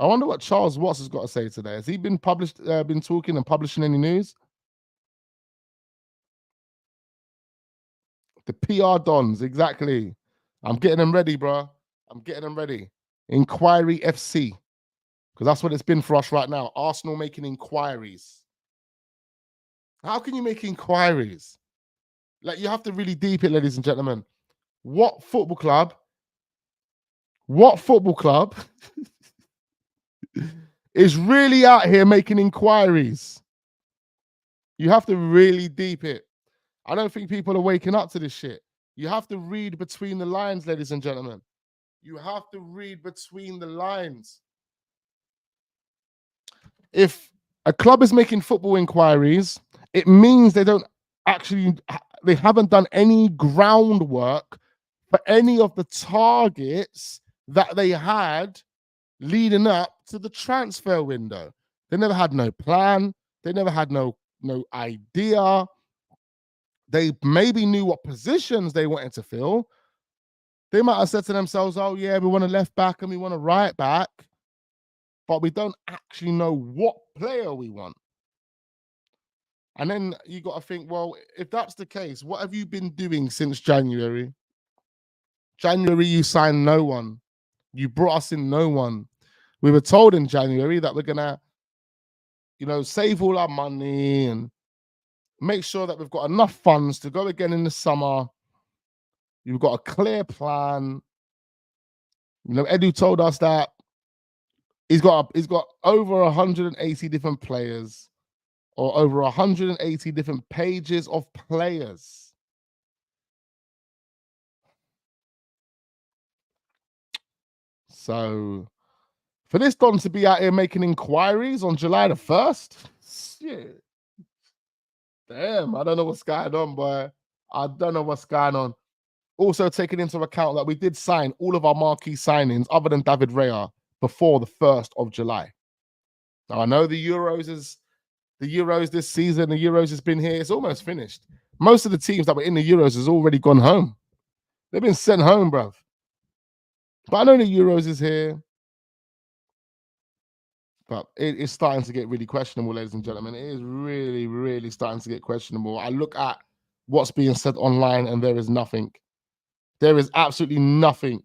I wonder what Charles Watts has got to say today. Has he been been talking and publishing any news? The PR dons, exactly. I'm getting them ready, bro. I'm getting them ready. Inquiry FC, because that's what it's been for us right now. Arsenal making inquiries. How can you make inquiries? Like, you have to really deep it, ladies and gentlemen. What football club is really out here making inquiries? You have to really deep it. I don't think people are waking up to this shit. You have to read between the lines, ladies and gentlemen. You have to read between the lines. If a club is making football inquiries, it means they haven't done any groundwork for any of the targets that they had leading up to the transfer window. They never had no plan. They never had no idea. They maybe knew what positions they wanted to fill. They might have said to themselves, oh yeah, we want a left back and we want a right back, but we don't actually know what player we want. And then you got to think, well, if that's the case, what have you been doing since January? January, you signed no one. You brought us in no one. We were told in January that we're going to, save all our money and make sure that we've got enough funds to go again in the summer. You've got a clear plan. Edu told us that he's got over 180 different players, or over 180 different pages of players. So for this Don to be out here making inquiries on July the 1st, shit. Damn, I don't know what's going on, boy. I don't know what's going on. Also taking into account that we did sign all of our marquee signings other than David Raya before the 1st of July. Now, I know the Euros this season, the Euros has been here. It's almost finished. Most of the teams that were in the Euros has already gone home. They've been sent home, bruv. But I know the Euros is here. But it's starting to get really questionable, ladies and gentlemen. It is really, really starting to get questionable. I look at what's being said online and there is nothing. There is absolutely nothing.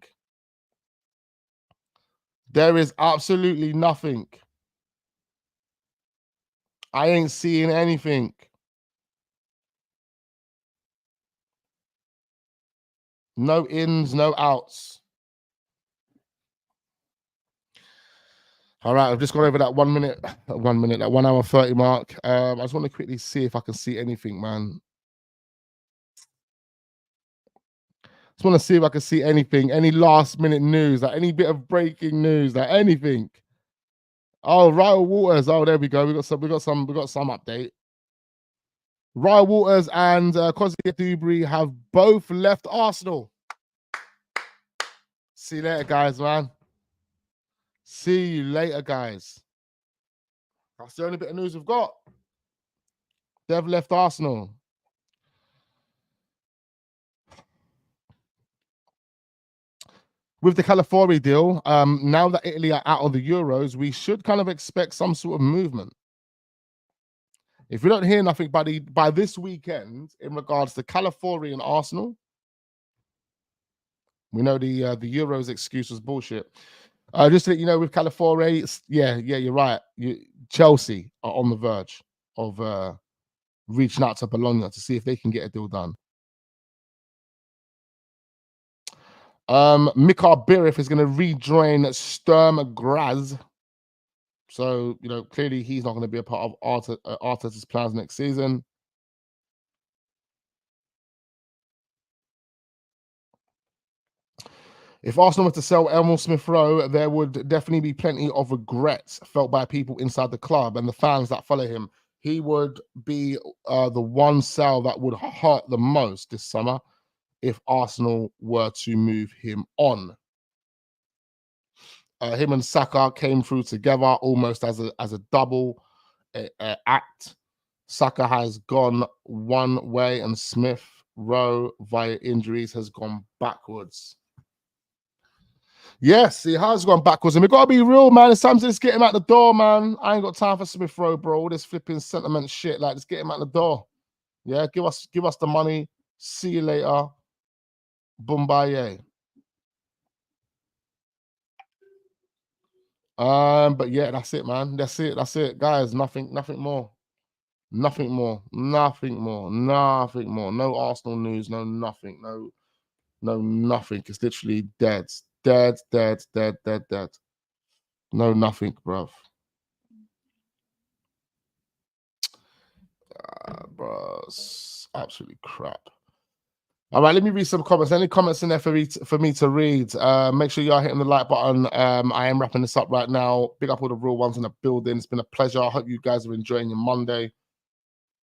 There is absolutely nothing. I ain't seeing anything. No ins, no outs. All right, I've just gone over that 1 minute, that 1 hour 30 mark. I just want to quickly see if I can see anything, man. Just want to see if I can see anything, any last minute news, like any bit of breaking news, like anything. Oh, Ryle Waters. Oh, there we go. We got some update. Ryle Waters and Cosy Dubry have both left Arsenal. See you later, guys, man. See you later, guys. That's the only bit of news we've got. They've left Arsenal. With the Calafiori deal, now that Italy are out of the Euros, we should kind of expect some sort of movement. If we don't hear nothing by this weekend in regards to Calafiori and Arsenal, we know the Euros excuse was bullshit. Just to let you know, with Calafiori, yeah, you're right. Chelsea are on the verge of reaching out to Bologna to see if they can get a deal done. Mikhail Birif is going to rejoin Sturm Graz. So, clearly he's not going to be a part of Arteta's plans next season. If Arsenal were to sell Emil Smith-Rowe, there would definitely be plenty of regrets felt by people inside the club and the fans that follow him. He would be the one sell that would hurt the most this summer if Arsenal were to move him on. Him and Saka came through together almost as a double act. Saka has gone one way and Smith Rowe via injuries has gone backwards. Yes, it has gone backwards, and we gotta be real, man. It's time to just get him out the door, man. I ain't got time for Smith Rowe, bro. All this flipping sentiment shit. Like, just get him out the door. Yeah, give us the money. See you later. Boombaye. But yeah, that's it, man. That's it, guys. Nothing more. Nothing more. No Arsenal news. No nothing. No nothing. It's literally dead. Dead. No nothing, bruv. Bro, it's absolutely crap. All right, let me read some comments. Any comments in there for me to read? Make sure you are hitting the like button. I am wrapping this up right now. Big up all the real ones in the building. It's been a pleasure. I hope you guys are enjoying your Monday.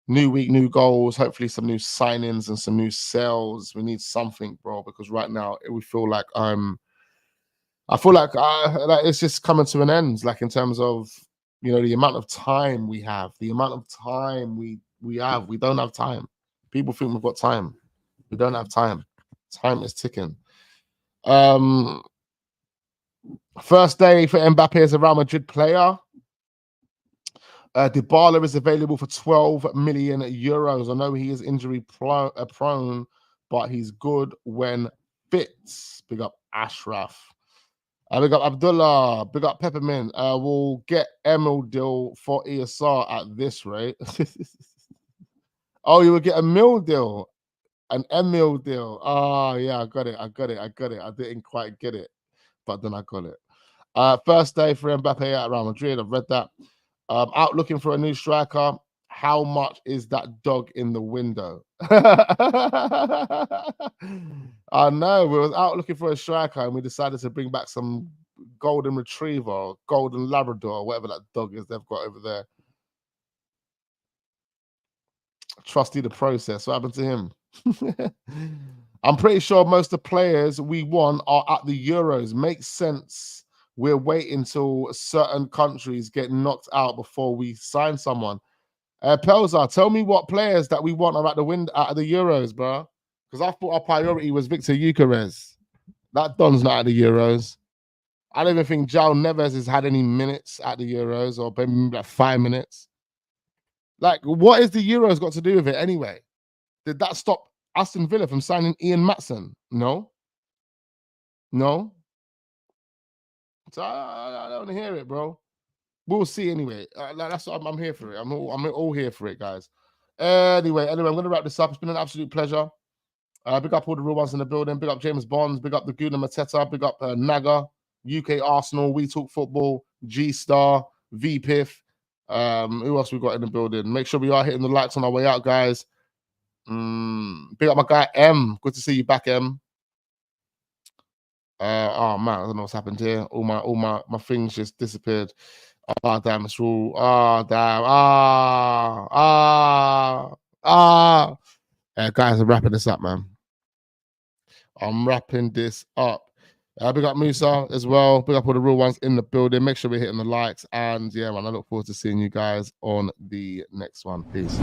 New week, new goals. Hopefully some new signings and some new sales. We need something, bro, because right now we feel like like it's just coming to an end. Like, in terms of, you know, the amount of time we have, the amount of time we have. We don't have time. People think we've got time. We don't have time. Time is ticking. First day for Mbappe as a Real Madrid player. Dybala is available for 12 million euros. I know he is injury prone, but he's good when fit. Big up Ashraf. Big up Abdullah. Big up Peppermint. We'll get Emil deal for ESR at this rate. Oh, you will get a mil deal. An Emil deal. Oh, yeah, I got it. I didn't quite get it, but then I got it. First day for Mbappe at Real Madrid. I've read that. Out looking for a new striker. How much is that dog in the window? I know. We was out looking for a striker, and we decided to bring back some golden retriever, golden Labrador, whatever that dog is they've got over there. Trusty the process. What happened to him? I'm pretty sure most of the players we want are at the Euros. Makes sense. We're waiting till certain countries get knocked out before we sign someone. Pelza, tell me what players that we want are at the Euros, bro. Because I thought our priority was Viktor Gyokeres. That Don's not at the Euros. I don't even think João Neves has had any minutes at the Euros, or maybe like 5 minutes. Like, what is the Euros got to do with it anyway? Did that stop Aston Villa from signing Ian Matson? No. So I don't hear it, bro. We'll see anyway. That's what I'm here for it. I'm all here for it, guys. Anyway, I'm going to wrap this up. It's been an absolute pleasure. Big up all the real ones in the building. Big up James Bonds. Big up the Guna Mateta. Big up Naga. UK Arsenal. We Talk Football. G-Star. VPIF. Who else we got in the building? Make sure we are hitting the likes on our way out, guys. Big up my guy M. Good to see you back, M. Oh man, I don't know what's happened here. All my things just disappeared. Oh damn, it's all. Oh damn. Guys, I'm wrapping this up, man. I'm wrapping this up. Big up Musa as well. Big up all the real ones in the building. Make sure we're hitting the likes. And yeah, man, I look forward to seeing you guys on the next one. Peace.